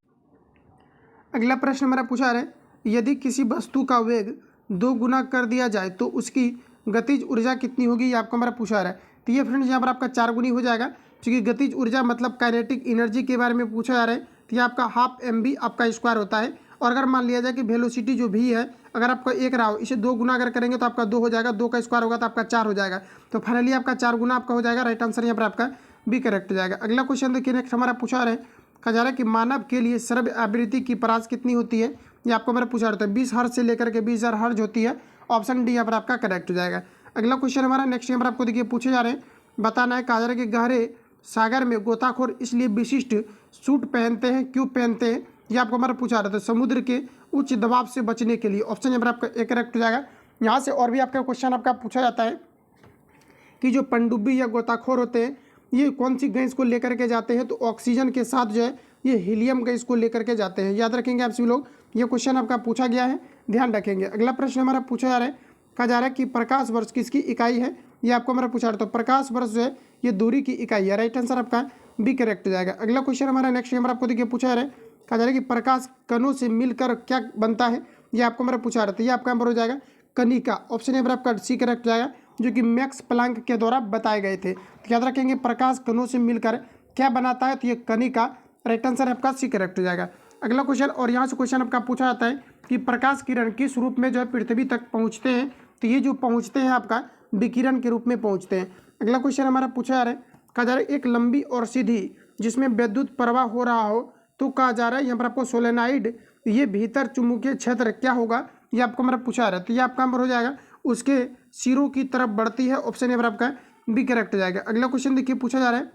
अगला प्रश्न हमारा पूछा रहा है, यदि किसी वस्तु का वेग 2 गुना कर दिया जाए तो उसकी गतिज ऊर्जा कितनी होगी, ये आपको हमारा पूछा रहा है। तो ये फ्रेंड्स यहाँ पर आपका 4 गुनी हो जाएगा, क्योंकि गतिज ऊर्जा मतलब काइनेटिक एनर्जी के बारे में पूछा जा रहा है। तो ये आपका हाफ mv आपका स्क्वायर होता है। और अगर मान लिया जाए कि वेलोसिटी जो भी है अगर आपका 1 रहा हो, इसे 2 गुना अगर करेंगे तो आपका 2 हो जाएगा, 2 का स्क्वायर होगा तो आपका 4 हो जाएगा। तो फाइनली आपका 4 गुना आपका हो जाएगा। राइट आंसर यहाँ पर आपका बी करेक्ट हो जाएगा। अगला क्वेश्चन देखिए नेक्स्ट हमारा पूछा रहा है, कहा जा रहा है कि मानव के लिए श्रव्य आवृत्ति की परास कितनी होती है, ये आपको हमारा पूछा रहता है। 20 हर्ट्ज से लेकर के 20,000 हर्ट्ज होती है। ऑप्शन डी यहाँ पर आपका करेक्ट हो जाएगा। अगला क्वेश्चन हमारा नेक्स्ट यहाँ पर आपको देखिए पूछे जा रहे हैं, बताना है। कहा जा रहा है कि गहरे सागर में गोताखोर इसलिए विशिष्ट सूट पहनते हैं, क्यों पहनते हैं, ये आपको हमारा पूछा रहा था। समुद्र के उच्च दबाव से बचने के लिए। ऑप्शन यहाँ पर आपका एक करेक्ट हो जाएगा। यहाँ से और भी आपका क्वेश्चन आपका पूछा जाता है कि जो पनडुब्बी या गोताखोर होते हैं ये कौन सी गैस को लेकर के जाते हैं, तो ऑक्सीजन के साथ जो है ये हीलियम गैस को लेकर के जाते हैं। याद रखेंगे आप सभी लोग, ये क्वेश्चन आपका पूछा गया है, ध्यान रखेंगे। अगला प्रश्न हमारा पूछा जा रहा है, कहा जा रहा है कि प्रकाश वर्ष किसकी इकाई है, ये आपको हमारा पूछा रहा है। तो प्रकाश वर्ष जो है ये दूरी की इकाई है। राइट आंसर आपका बी करेक्ट हो जाएगा। अगला क्वेश्चन हमारा नेक्स्ट नंबर आपको देखिए पूछा जा रहा है, कहा जा रहा है कि प्रकाश कणों से मिलकर क्या बनता है, ये आपको हमारा पूछा रहा था। ये आपका नंबर हो जाएगा कणिका। ऑप्शन नंबर आपका सी करेक्ट हो जाएगा, जो कि मैक्स प्लांक के द्वारा बताए गए थे। तो याद रखेंगे प्रकाश कणों से मिलकर क्या बनाता है, तो ये कणिका। राइट आंसर आपका सी करेक्ट हो जाएगा। अगला क्वेश्चन, और यहाँ से क्वेश्चन आपका पूछा जाता है कि प्रकाश किरण किस रूप में जो है पृथ्वी तक पहुँचते हैं, तो ये जो पहुँचते हैं आपका विकिरण के रूप में पहुँचते हैं। अगला क्वेश्चन हमारा पूछा जा रहा है, कहा जा रहा है एक लंबी और सीधी जिसमें विद्युत प्रवाह हो रहा हो तो कहा जा रहा है यहाँ पर आपको सोलेनाइड, ये भीतर चुंबकीय क्षेत्र क्या होगा, ये आपको मतलब पूछा रहा है। तो ये आपका नंबर हो जाएगा उसके सिरों की तरफ बढ़ती है, ऑप्शन यहाँ पर आपका बी करेक्ट हो जाएगा। अगला क्वेश्चन देखिए पूछा जा रहा है,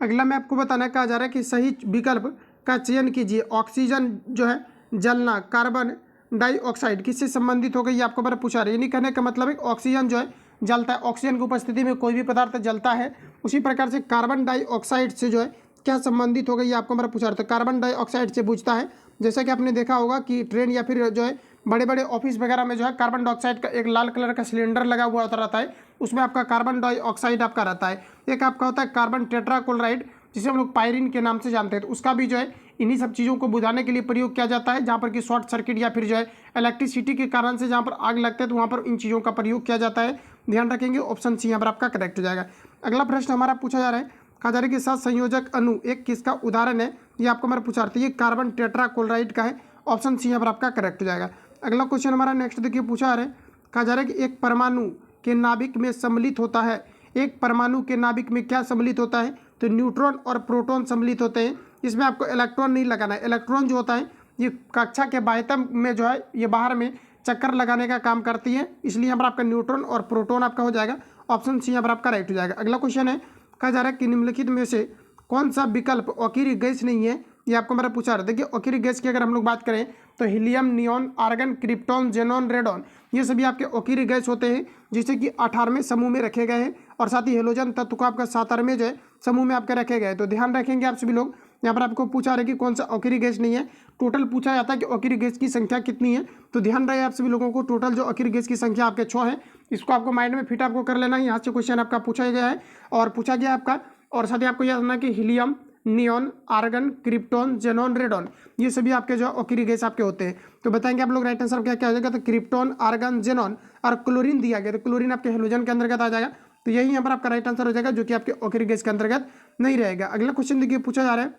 अगला में आपको बताना कहा जा रहा है कि सही विकल्प का चयन कीजिए। ऑक्सीजन जो है जलना, कार्बन डाइऑक्साइड किससे संबंधित हो गई, ये आपको बार पूछा रहा है। यानी कहने का मतलब है ऑक्सीजन जो है जलता है, ऑक्सीजन की उपस्थिति में कोई भी पदार्थ जलता है। उसी प्रकार से कार्बन डाइऑक्साइड से जो है क्या संबंधित हो गई, ये आपको मेरा पूछा रहा था। कार्बन डाइऑक्साइड से पूछता है, जैसा कि आपने देखा होगा कि ट्रेन या फिर जो है बड़े बड़े ऑफिस वगैरह में जो है कार्बन डाइऑक्साइड का एक लाल कलर का सिलेंडर लगा हुआ होता रहता है, उसमें आपका कार्बन डाइऑक्साइड आपका रहता है। एक आपका होता है कार्बन टेट्राक्लोराइड, जिसे हम लोग पायरीन के नाम से जानते हैं। तो उसका भी जो है इन्हीं सब चीज़ों को बुझाने के लिए प्रयोग किया जाता है, जहाँ पर कि शॉर्ट सर्किट या फिर जो है इलेक्ट्रिसिटी के कारण से जहाँ पर आग लगता है तो वहाँ पर इन चीज़ों का प्रयोग किया जाता है। ध्यान रखेंगे, ऑप्शन सी यहाँ पर आपका करेक्ट हो जाएगा। अगला प्रश्न हमारा पूछा जा रहा है, कहा जा रहा है कि साथ संयोजक अणु एक किसका उदाहरण है, ये आपको हमारा पूछा रहा था। ये कार्बन टेट्राक्लोराइड का है, ऑप्शन सी यहाँ पर आपका करेक्ट हो जाएगा। अगला क्वेश्चन हमारा नेक्स्ट देखिए पूछा जा रहा है, कहा जा रहा है कि एक परमाणु के नाभिक में सम्मिलित होता है। एक परमाणु के नाभिक में क्या सम्मिलित होता है, तो न्यूट्रॉन और प्रोटॉन सम्मिलित होते हैं। इसमें आपको इलेक्ट्रॉन नहीं लगाना है। इलेक्ट्रॉन जो होता है ये कक्षा के बाह्यतम में जो है ये बाहर में चक्कर लगाने का काम करती है, इसलिए यहाँ पर आपका न्यूट्रॉन और प्रोटॉन आपका हो जाएगा, ऑप्शन सी यहाँ पर आपका राइट हो जाएगा। अगला क्वेश्चन है, कहा जा रहा है कि निम्नलिखित में से कौन सा विकल्प ऑक्सीजन गैस नहीं है, ये आपको मेरा पूछा रहा है। देखिए ऑक्सीजन गैस की अगर हम लोग बात करें तो helium, neon, argon, krypton, xenon, radon, ये सभी आपके ऑक्सीजन गैस होते हैं, जिसे कि 18वें समूह में रखे गए हैं। और साथ ही हेलोजन तत्व को आपका 17वें जो है समूह में आपके रखे गए। तो ध्यान रखेंगे आप सभी लोग, यहाँ पर आपको पूछा रहा है कि कौन सा ऑक्सीजन गैस नहीं है। टोटल पूछा जाता है कि ऑक्सीजन गैस की संख्या कितनी है, तो ध्यान रहे आप सभी लोगों को, टोटल जो ऑक्सीजन गैस की संख्या आपके 6 है। इसको आपको माइंड में फिट आपको कर लेना है, यहाँ से क्वेश्चन आपका पूछा गया है और पूछा गया आपका। और साथ ही आपको याद रखना कि helium, neon, argon, krypton, xenon, radon, ये सभी आपके जो ऑक्सीजन गैस आपके होते हैं। तो बताएंगे आप लोग राइट आंसर क्या क्या हो जाएगा, तो क्रिप्टॉन, आर्गन, जेनॉन और क्लोरीन दिया गया, तो क्लोरीन आपके हेलोजन के अंतर्गत आ जाएगा। तो यही यहाँ पर आपका राइट आंसर हो जाएगा, जो कि आपके ऑक्सीजन गैस के अंतर्गत नहीं रहेगा। अगला क्वेश्चन देखिए पूछा जा रहा है,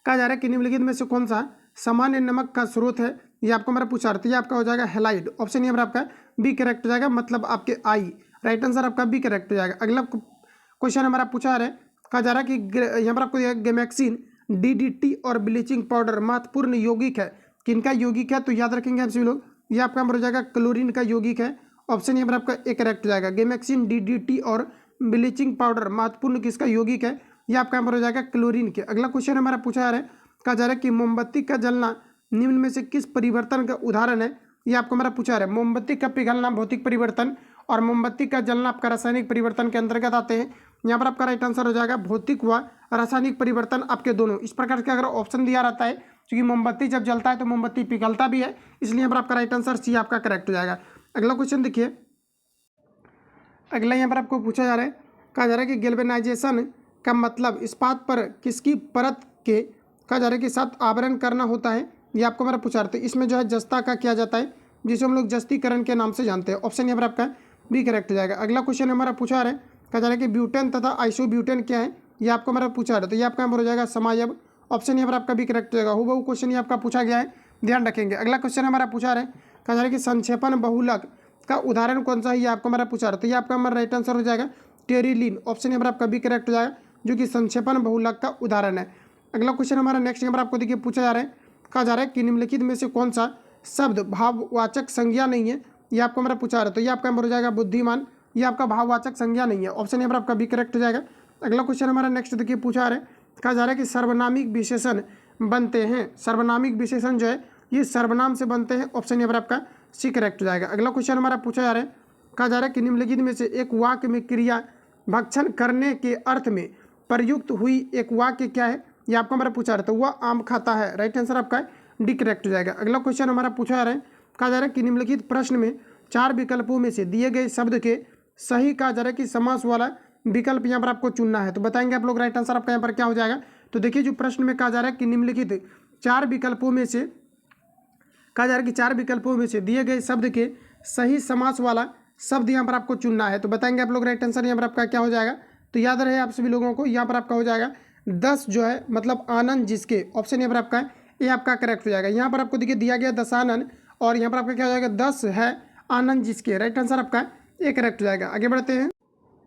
कहा जा रहा है कि निम्नलिखित में से कौन सा सामान्य नमक का स्रोत है, ये आपको मेरा पूछा रहा था। ये आपका हो जाएगा हेलाइड, ऑप्शन यहाँ पर आपका बी करेक्ट हो जाएगा, मतलब आपके आई, राइट आंसर आपका बी करेक्ट हो जाएगा। अगला क्वेश्चन हमारा पूछा रहा है, कहा जा रहा है कि यहाँ पर आपको गेमैक्सिन, डीडीटी और ब्लीचिंग पाउडर महत्वपूर्ण यौगिक है, किनका यौगिक है, तो याद रखेंगे आप सभी लोग, ये आपका नंबर हो जाएगा क्लोरीन का यौगिक है, ऑप्शन यहाँ पर आपका ए करेक्ट हो जाएगा। गेमैक्सिन, डीडीटी और ब्लीचिंग पाउडर महत्वपूर्ण किसका यौगिक है, ये आपका नंबर हो जाएगा क्लोरीन के। अगला क्वेश्चन हमारा पूछा जा रहा है, कहा जा रहा है कि मोमबत्ती का जलना निम्न में से किस परिवर्तन का उदाहरण है, ये आपको मेरा पूछा रहा है। मोमबत्ती का पिघलना भौतिक परिवर्तन और मोमबत्ती का जलना आपका रासायनिक परिवर्तन के अंतर्गत आते हैं। यहाँ पर आपका राइट आंसर हो जाएगा भौतिक व रासायनिक परिवर्तन आपके दोनों। इस प्रकार के अगर ऑप्शन दिया रहता है, क्योंकि मोमबत्ती जब जलता है तो मोमबत्ती पिघलता भी है, इसलिए यहाँ पर आपका राइट आंसर सी आपका करेक्ट हो जाएगा। अगला क्वेश्चन देखिए, अगला यहाँ पर आपको पूछा जा रहा है, कहा जा रहा है कि गैल्वेनाइजेशन का मतलब इस्पात पर किसकी परत के, कहा जा रहा है कि साथ आवरण करना होता है, ये आपको मेरा पूछा रहा था। इसमें जो है जस्ता का किया जाता है, जिसे हम लोग जस्तीकरण के नाम से जानते हैं, ऑप्शन यहाँ पर आपका बी करेक्ट हो जाएगा। अगला क्वेश्चन हमारा पूछा रहा है, कहा जा रहा है कि ब्यूटेन तथा आइसोब्यूटेन क्या है, ये आपको मेरा पूछा रहा है। तो ये आपका नंबर हो जाएगा समायब, ऑप्शन यहाँ पर आपका भी करेक्ट हो जाएगा। हूबहू क्वेश्चन ये आपका पूछा गया है, ध्यान रखेंगे। अगला क्वेश्चन हमारा पूछा रहा है, कहा जा रहा है कि संक्षेपण बहुलक का उदाहरण कौन सा है, ये आपको मेरा पूछा रहा है। तो ये आपका हमारा राइट आंसर हो जाएगा टेरिलीन, ऑप्शन यहाँ पर आपका भी करेक्ट हो जाएगा, जो कि संक्षेपण बहुलक का उदाहरण है। अगला क्वेश्चन हमारा नेक्स्ट यहाँ पर आपको देखिए पूछा जा रहा है, कहा जा रहा है कि निम्नलिखित में से कौन सा शब्द भाववाचक संज्ञा नहीं है, ये आपको मेरा पूछा रहा है। तो ये आपका नंबर हो जाएगा बुद्धिमान, ये आपका भाववाचक संज्ञा नहीं है, ऑप्शन यहाँ पर आपका भी करेक्ट हो जाएगा। अगला क्वेश्चन हमारा नेक्स्ट देखिए पूछा रहा है, कहा जा रहा है कि सर्वनामिक विशेषण बनते हैं, सर्वनामिक विशेषण जो है ये सर्वनाम से बनते हैं, ऑप्शन यहाँ पर आपका सी करेक्ट हो जाएगा। अगला क्वेश्चन हमारा पूछा जा रहा है, कहा जा रहा है कि निम्नलिखित में से एक वाक्य में क्रिया भक्षण करने के अर्थ में प्रयुक्त हुई एक वाक्य क्या है, ये आपको हमारा पूछा रहा था। वह आम खाता है, राइट आंसर आपका डी करेक्ट हो जाएगा। अगला क्वेश्चन हमारा पूछा जा रहा है, कहा जा रहा है कि निम्नलिखित प्रश्न में 4 विकल्पों में से दिए गए शब्द के सही कहा जा रहा है कि समास वाला विकल्प यहाँ पर आपको चुनना है। तो बताएंगे आप लोग राइट आंसर आपका यहाँ पर क्या हो जाएगा। तो देखिए जो प्रश्न में कहा जा रहा है कि निम्नलिखित 4 विकल्पों में से, कहा जा रहा है कि 4 विकल्पों में से दिए गए शब्द के सही समास वाला शब्द यहाँ पर आपको चुनना है। तो बताएंगे आप लोग राइट आंसर यहाँ पर आपका क्या हो जाएगा। तो याद रहे आप सभी लोगों को, यहाँ पर आपका हो जाएगा 10 जो है मतलब आनंद जिसके, ऑप्शन यहाँ पर आपका ये आपका करेक्ट हो जाएगा। यहाँ पर आपको देखिए दिया गया 10 आनंद और यहाँ पर आपका क्या हो जाएगा 10 है आनंद जिसके, राइट आंसर आपका ये करेक्ट हो जाएगा। आगे बढ़ते हैं।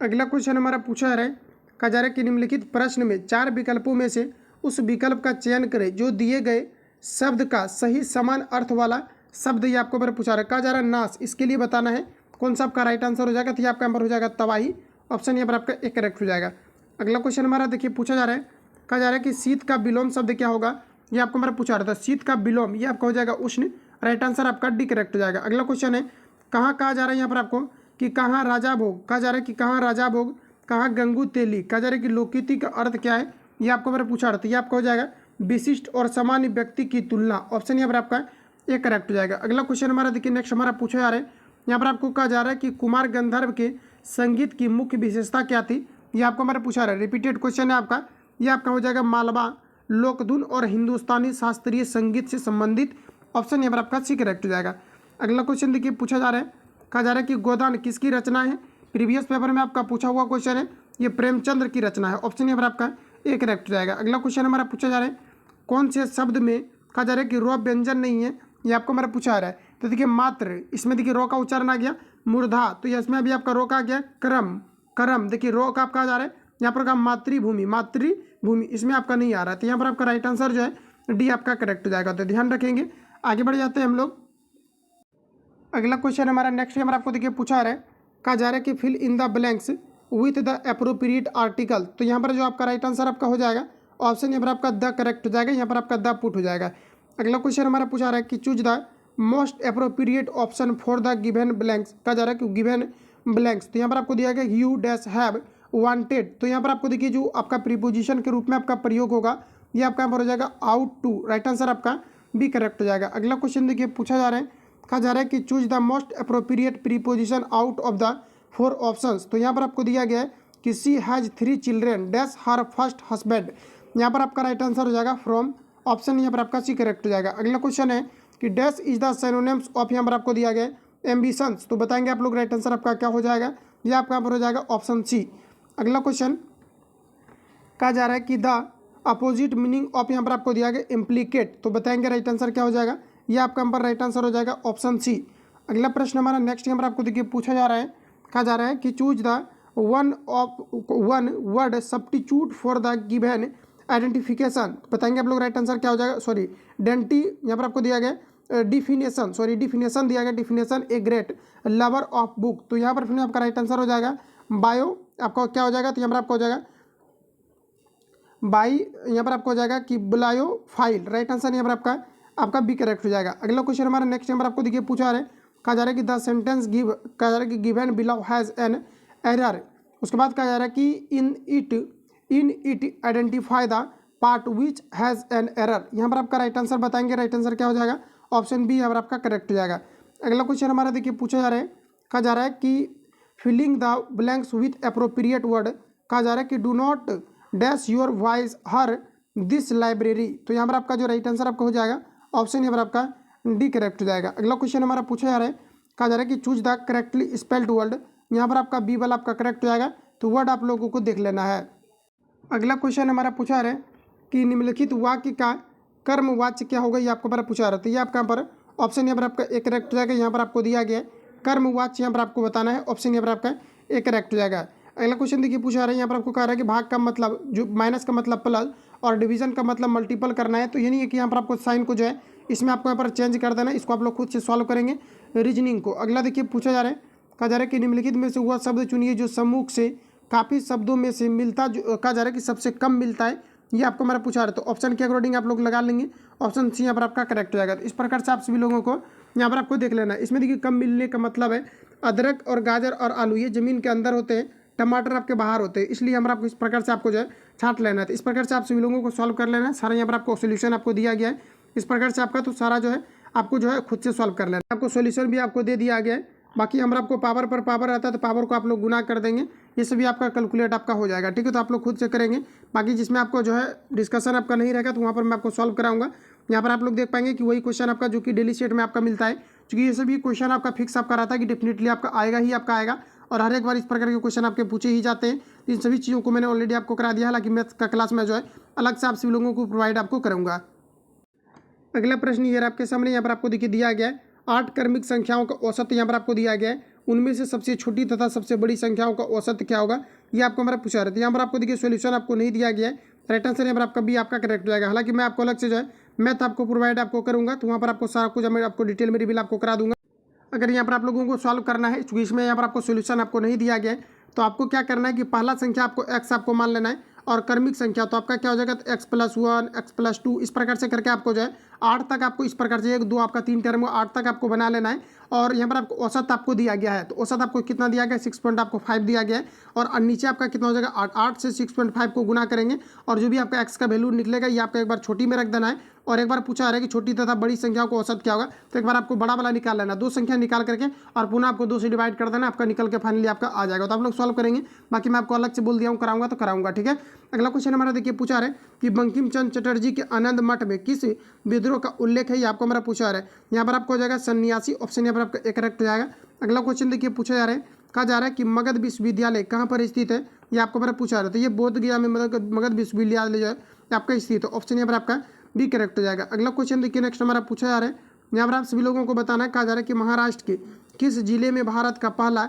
अगला क्वेश्चन हमारा पूछा जा रहा है, कहा जा रहा है कि निम्नलिखित प्रश्न में 4 विकल्पों में से उस विकल्प का चयन करें जो दिए गए शब्द का सही समान अर्थ वाला शब्द ये आपको ऊपर पूछा रहा है। कहा जा रहा है नाश, इसके लिए बताना है कौन सा आपका राइट आंसर हो जाएगा। तो ये आपका नंबर हो जाएगा तबाही, ऑप्शन यहाँ पर आपका एक करेक्ट हो जाएगा। अगला क्वेश्चन हमारा देखिए पूछा जा रहा है, कहा जा रहा है कि शीत का विलोम शब्द क्या होगा, ये आपको हमारा पूछा रहा था। शीत का विलोम ये आपका हो जाएगा उष्ण, राइट आंसर आपका डी करेक्ट हो जाएगा। अगला क्वेश्चन है, कहाँ कहा जा रहा है यहाँ पर आपको कि कहाँ राजा भोग, कहा जा रहा है कि कहाँ राजा भोग, कहाँ गंगू तेली, कहा जा रहा है कि लोकोक्ति का अर्थ क्या है, ये आपको हमारा पूछा रहा था। ये आपका हो जाएगा विशिष्ट और सामान्य व्यक्ति की तुलना, ऑप्शन यहाँ पर आपका एक करेक्ट हो जाएगा। अगला क्वेश्चन हमारा देखिए नेक्स्ट हमारा पूछा जा रहा है, यहाँ पर आपको कहा जा रहा है कि कुमार गंधर्व के संगीत की मुख्य विशेषता क्या थी, ये आपको हमारा पूछा रहा है। रिपीटेड क्वेश्चन है आपका, ये आपका हो जाएगा मालवा, लोकधुन और हिंदुस्तानी शास्त्रीय संगीत से संबंधित, ऑप्शन यहाँ पर आपका सी करेक्ट हो जाएगा। अगला क्वेश्चन देखिए पूछा जा रहा है, कहा जा रहा है कि गोदान किसकी रचना है, प्रीवियस पेपर में आपका पूछा हुआ क्वेश्चन है, ये प्रेमचंद्र की रचना है, ऑप्शन यहाँ पर आपका एक करेक्ट हो जाएगा। अगला क्वेश्चन हमारा पूछा जा रहा है, कौन से शब्द में कहा जा रहा है कि रो व्यंजन नहीं है, ये आपको हमारा पूछा रहा है। तो देखिए मात्र, इसमें देखिए रो का उच्चारण आ गया मूर्धा, तो ये इसमें अभी आपका रो का आ गया करम, करम देखिए रो का आपका आ जा रहा है यहाँ पर का मातृभूमि, मातृभूमि इसमें आपका नहीं आ रहा है। तो यहाँ पर आपका राइट आंसर जो है डी आपका करेक्ट हो जाएगा। तो ध्यान रखेंगे, आगे बढ़ जाते हैं हम लोग। अगला क्वेश्चन हमारा नेक्स्ट हमारा आपको देखिए पूछा रहा है, कहा जा रहा है कि fill in the blanks with the appropriate article. तो यहाँ पर जो आपका राइट आंसर आपका हो जाएगा ऑप्शन यहाँ पर आपका द करेक्ट हो जाएगा, यहाँ पर आपका द पुट हो जाएगा। अगला क्वेश्चन हमारा पूछा रहा है कि choose the most appropriate option for the given blanks. कहा जा रहा है कि गिवन ब्लैंक्स, तो यहाँ पर आपको दिया गया यू डैश हैव वांटेड, तो यहाँ पर आपको देखिए जो आपका प्रीपोजिशन के रूप में आपका प्रयोग होगा ये आपका यहाँ पर हो जाएगा आउट टू, राइट आंसर आपका बी करेक्ट हो जाएगा। अगला क्वेश्चन देखिए पूछा जा रहा है, कहा जा रहा है कि choose the most appropriate preposition out of the 4 options. तो यहाँ पर आपको दिया गया है कि she has 3 children dash her first husband, यहाँ पर आपका राइट आंसर हो जाएगा फ्रॉम, ऑप्शन यहाँ पर आपका सी करेक्ट हो जाएगा। अगला क्वेश्चन है कि dash is the synonyms of, यहाँ पर आपको दिया गया है एम्बिशंस, तो बताएंगे आप लोग राइट आंसर आपका क्या हो जाएगा, ये आपका यहाँ पर हो जाएगा ऑप्शन सी। अगला क्वेश्चन कहा जा रहा है कि द अपोजिट मीनिंग ऑफ, यहाँ पर आपको दिया गया इम्प्लीकेट, तो बताएंगे राइट आंसर क्या हो जाएगा, ये आपका यहाँ पर राइट आंसर हो जाएगा ऑप्शन सी। अगला प्रश्न हमारा नेक्स्ट यहाँ पर आपको देखिए पूछा जा रहा है, कहा जा रहा है कि choose the one word substitute for the given identification, बताएंगे आप लोग राइट आंसर क्या हो जाएगा, सॉरी डेंटी यहाँ पर आपको दिया गया डिफिनेशन, सॉरी डिफिनेशन दिया गया, definition a great lover of book, तो यहाँ पर फिर आपका राइट आंसर हो जाएगा बायो, आपका क्या हो जाएगा, तो यहाँ पर आपको हो जाएगा बाई, यहाँ पर आपको हो जाएगा कि बुलायो फाइल, राइट आंसर यहाँ पर आपका बी करेक्ट हो जाएगा। अगला क्वेश्चन हमारा नेक्स्ट नंबर आपको देखिए पूछा रहा है, कहा जा रहा है कि द सेंटेंस गिव, कहा जा रहा है कि given below has an error, उसके बाद कहा जा रहा है कि in it identify the part which has an error, यहाँ पर आपका राइट आंसर बताएंगे, राइट आंसर क्या हो जाएगा, ऑप्शन बी यहाँ पर आपका करेक्ट हो जाएगा। अगला क्वेश्चन हमारा देखिए पूछा जा रहा है, कहा जा रहा है कि filling the blanks with appropriate word, कहा जा रहा है कि do not dash your voice here this library, तो यहाँ पर आपका जो राइट आंसर आपका हो जाएगा ऑप्शन यहाँ पर आपका डी करेक्ट हो जाएगा। अगला क्वेश्चन हमारा पूछा जा रहा है, कहा जा रहा है कि choose the correctly spelled word, यहाँ पर आपका बी वाला आपका करेक्ट हो जाएगा, तो वर्ड आप लोगों को देख लेना है। अगला क्वेश्चन हमारा पूछा रहा है कि निम्नलिखित वाक्य का कर्मवाच्य क्या होगा, ये आपको पर पूछा रहा था, ये आपका यहाँ पर ऑप्शन यहाँ पर आपका एक करेक्ट हो जाएगा, यहाँ पर आपको दिया गया है कर्मवाच्य, यहाँ पर आपको बताना है, ऑप्शन यहाँ पर आपका एक करेक्ट हो जाएगा। अगला क्वेश्चन देखिए पूछा रहा है, यहाँ पर आपको कह रहा है कि भाग का मतलब जो माइनस का मतलब प्लस और डिवीजन का मतलब मल्टीपल करना है, तो ये नहीं है कि यहाँ पर आपको साइन को जो है इसमें आपको यहाँ पर चेंज कर देना है, इसको आप लोग खुद से सॉल्व करेंगे रीजनिंग को। अगला देखिए पूछा जा रहा है, कहा जा रहा है कि निम्नलिखित में से वह शब्द चुनिए जो सम्मुख से काफ़ी शब्दों में से मिलता, जो कहा जा रहा है कि सबसे कम मिलता है, ये आपको हमारा पूछा रहा है, तो ऑप्शन के अकॉर्डिंग आप लोग लगा लेंगे, ऑप्शन सी यहाँ पर आपका करेक्ट हो जाएगा। तो इस प्रकार से आप सभी लोगों को यहाँ पर आपको देख लेना है। इसमें देखिए कम मिलने का मतलब है अदरक और गाजर और आलू ये ज़मीन के अंदर होते हैं, टमाटर आपके बाहर होते हैं, इसलिए हमारा आपको इस प्रकार से आपको जो है छांट लेना है। तो इस प्रकार से आप सभी लोगों को सॉल्व कर लेना है, सारा यहाँ पर आपको सोल्यूशन आपको दिया गया है, इस प्रकार से आपका तो सारा जो है आपको जो है खुद से सॉल्व कर लेना है। आपको सोल्यूशन भी आपको दे दिया गया है, बाकी हमारा आपको पावर पर पावर रहता है तो पावर को आप लोग गुना कर देंगे, ये सभी आपका कैलकुलेट आपका हो जाएगा, ठीक है। तो आप लोग खुद से करेंगे, बाकी जिसमें आपको जो है डिस्कशन आपका नहीं रहेगा तो वहाँ पर मैं आपको सॉल्व कराऊंगा। यहाँ पर आप लोग देख पाएंगे कि वही क्वेश्चन आपका जो कि डेली सेट में आपका मिलता है, क्योंकि ये सभी क्वेश्चन आपका फिक्स आपका रहता है कि डेफिनेटली आपका आएगा ही आपका आएगा, और हर एक बार इस प्रकार के क्वेश्चन आपके पूछे ही जाते हैं। इन सभी चीज़ों को मैंने ऑलरेडी आपको करा दिया, हालांकि मैथ्स का क्लास में जो है अलग से आप सभी लोगों को प्रोवाइड आपको करूँगा। अगला प्रश्न ये आपके सामने यहाँ पर आपको देखिए दिया गया है 8 क्रमिक संख्याओं का औसत यहाँ पर आपको दिया गया है, उनमें से सबसे छोटी तथा सबसे बड़ी संख्याओं का औसत क्या होगा, ये आपको हमारा पूछा रहता है। यहाँ पर आपको देखिए सोल्यूशन आपको नहीं दिया गया है, राइट आंसर यहाँ पर आपका बी आपका करेक्ट हो जाएगा। हालांकि मैं आपको अलग से जो है मैथ आपको प्रोवाइड आपको करूँगा, तो वहाँ पर आपको सारा कुछ मैं आपको डिटेल में रिवील आपको करा दूंगा। अगर यहाँ पर आप लोगों को सॉल्व करना है, चूँकि इसमें यहाँ पर आपको सोल्यूशन आपको नहीं दिया गया है, तो आपको क्या करना है कि पहला संख्या आपको एक्स आपको मान लेना है और क्रमिक संख्या तो आपका क्या हो जाएगा, तो x+1 x+2 इस प्रकार से करके आपको जो है 8 तक आपको इस प्रकार से 1 2 आपका 3 टर्म 8 तक आपको बना लेना है। और यहाँ पर आपको औसत आपको दिया गया है, तो औसत आपको कितना दिया गया है 6.5 दिया गया है। और नीचे आपका कितना हो जाएगा 8 से 6.5 को गुना करेंगे और जो भी आपका एक्स का वैल्यू निकलेगा ये आपका एक बार छोटी में रख देना है। और एक बार पूछा रहा है कि छोटी तथा बड़ी संख्याओं को औसत क्या होगा, तो एक बार आपको बड़ा वाला निकाल लेना, दो संख्या निकाल करके और पुनः आपको 2 से डिवाइड कर देना, आपका निकल के फाइनली आपका आ जाएगा। तो आप लोग सॉल्व करेंगे, बाकी मैं आपको अलग से बोल दिया हूँ कराऊंगा तो कराऊंगा, ठीक है। अगला क्वेश्चन हमारा देखिए पूछा रहा है कि बंकिम चंद्र चटर्जी के आनंद मठ में किस विद्रोह का उल्लेख है, ये आपको हमारा पूछा रहा है। यहाँ पर आपको हो जाएगा सन्यासी, ऑप्शन यहाँ पर आपका एक करेक्ट हो जाएगा। अगला क्वेश्चन देखिए पूछा जा रहा है, कहा जा रहा है कि मगध विश्वविद्यालय कहाँ पर स्थित है, ये आपको हमारा पूछा रहा है। तो ये बोध गया में मगध विश्वविद्यालय जो है आपका स्थित है, ऑप्शन यहाँ पर आपका भी करेक्ट हो जाएगा। अगला क्वेश्चन देखिए नेक्स्ट हमारा पूछा जा रहा है, यहाँ पर आप सभी लोगों को बताना है, कहा जा रहा है कि महाराष्ट्र के किस जिले में भारत का पहला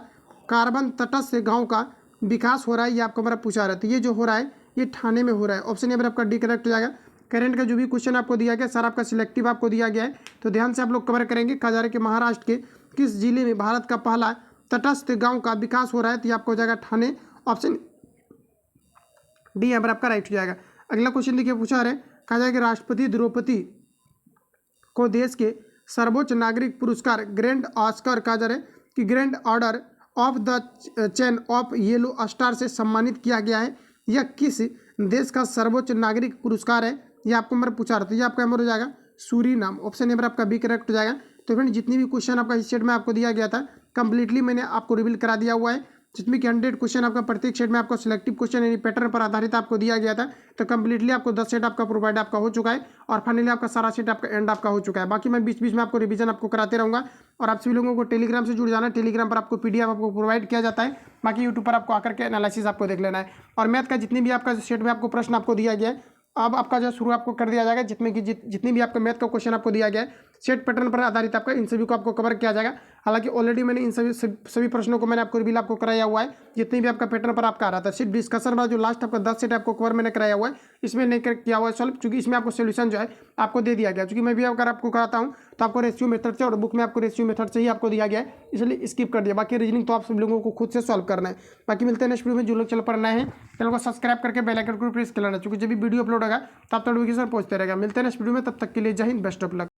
कार्बन तटस्थ गाँव का विकास हो रहा है, ये आपको हमारा पूछा रहा है। तो ये जो हो रहा है ये ठाणे में हो रहा है, ऑप्शन यहाँ पर आपका डी करेक्ट हो जाएगा। करंट का जो भी क्वेश्चन आपको दिया गया सर आपका सिलेक्टिव आपको दिया गया है, तो ध्यान से आप लोग कवर करेंगे। कहा जा रहा है कि महाराष्ट्र के किस जिले में भारत का पहला तटस्थ गांव का विकास हो रहा है, तो ये आपको हो जाएगा ठाणे, ऑप्शन डी यहाँ पर आपका राइट हो जाएगा। अगला क्वेश्चन देखिए पूछा रहे, कहा जाएगा कि राष्ट्रपति द्रौपदी को देश के सर्वोच्च नागरिक पुरस्कार ग्रैंड ऑस्कर कहा जा रहा है कि grand order of the chain of yellow star से सम्मानित किया गया है। यह किस देश का सर्वोच्च नागरिक पुरस्कार है, ये आपको मेरा पूछा रहा था। ये आपका हो जाएगा सूरीनाम, ऑप्शन नंबर आपका बी करेक्ट हो जाएगा। तो फ्रेंड जितनी भी क्वेश्चन आपका इस सेट में आपको दिया गया था कंप्लीटली मैंने आपको रिवील करा दिया हुआ है, जिसमें कि 100 क्वेश्चन आपका प्रत्येक सेट में आपको सिलेक्टिव क्वेश्चन यानी पैटर्न पर आधारित आपको दिया गया था। तो कंप्लीटली आपको 10 सेट आपका प्रोवाइड आपका हो चुका है और फाइनली आपका सारा सेट आपका एंड आपका हो चुका है। बाकी मैं बीच बीच में आपको रिवीजन आपको कराते रहूँगा और आप सभी लोगों को टेलीग्राम से जुड़ जाना है, टेलीग्राम पर आपको PDF आपको प्रोवाइड किया जाता है, बाकी यूट्यूब पर आपको आकर के एनालिसिस आपको देख लेना है। और मैथ का जितनी भी आपका सेट में आपको प्रश्न आपको दिया गया है अब आपका जो शुरू आपको कर दिया जाएगा, जितने की जितनी भी आपका मैथ का क्वेश्चन आपको दिया गया है सेट पैटर्न पर आधारित आपका इन सभी को आपको कवर किया जाएगा। हालांकि ऑलरेडी मैंने इन सभी प्रश्नों को मैंने आपको रिवील आपको कराया हुआ है, जितनी भी आपका पैटर्न पर आपका आ रहा था। सिर्फ डिस्कशन वाला जो लास्ट आपका 10 सेट आपको कवर मैंने कराया हुआ है, इसमें नहीं किया हुआ है सॉल्व, चूंकि इसमें आपको सोल्यूशन जो है आपको दे दिया गया। चूंकि मैं भी अगर आपको कराता हूँ तो आपको रेशियो मेथड से और बुक में आपको रेशियो मेथड से ही आपको दिया गया है, इसलिए स्किप कर दिया। बाकी रीजनिंग तो आप सब लोगों को खुद से सॉल्व करना है। बाकी मिलते हैं नेक्स्ट वीडियो में। जो लोग चल पर नए हैं चैनल को सब्सक्राइब करके बेल आइकन को प्रेस कर लेना, क्योंकि जब भी वीडियो अपलोड होगा तब तक नोटिफिकेशन पहुंचते रहेगा। मिलते हैं नेक्स्ट वीडियो में, तब तक के लिए जय हिंद, बेस्ट ऑफ लक।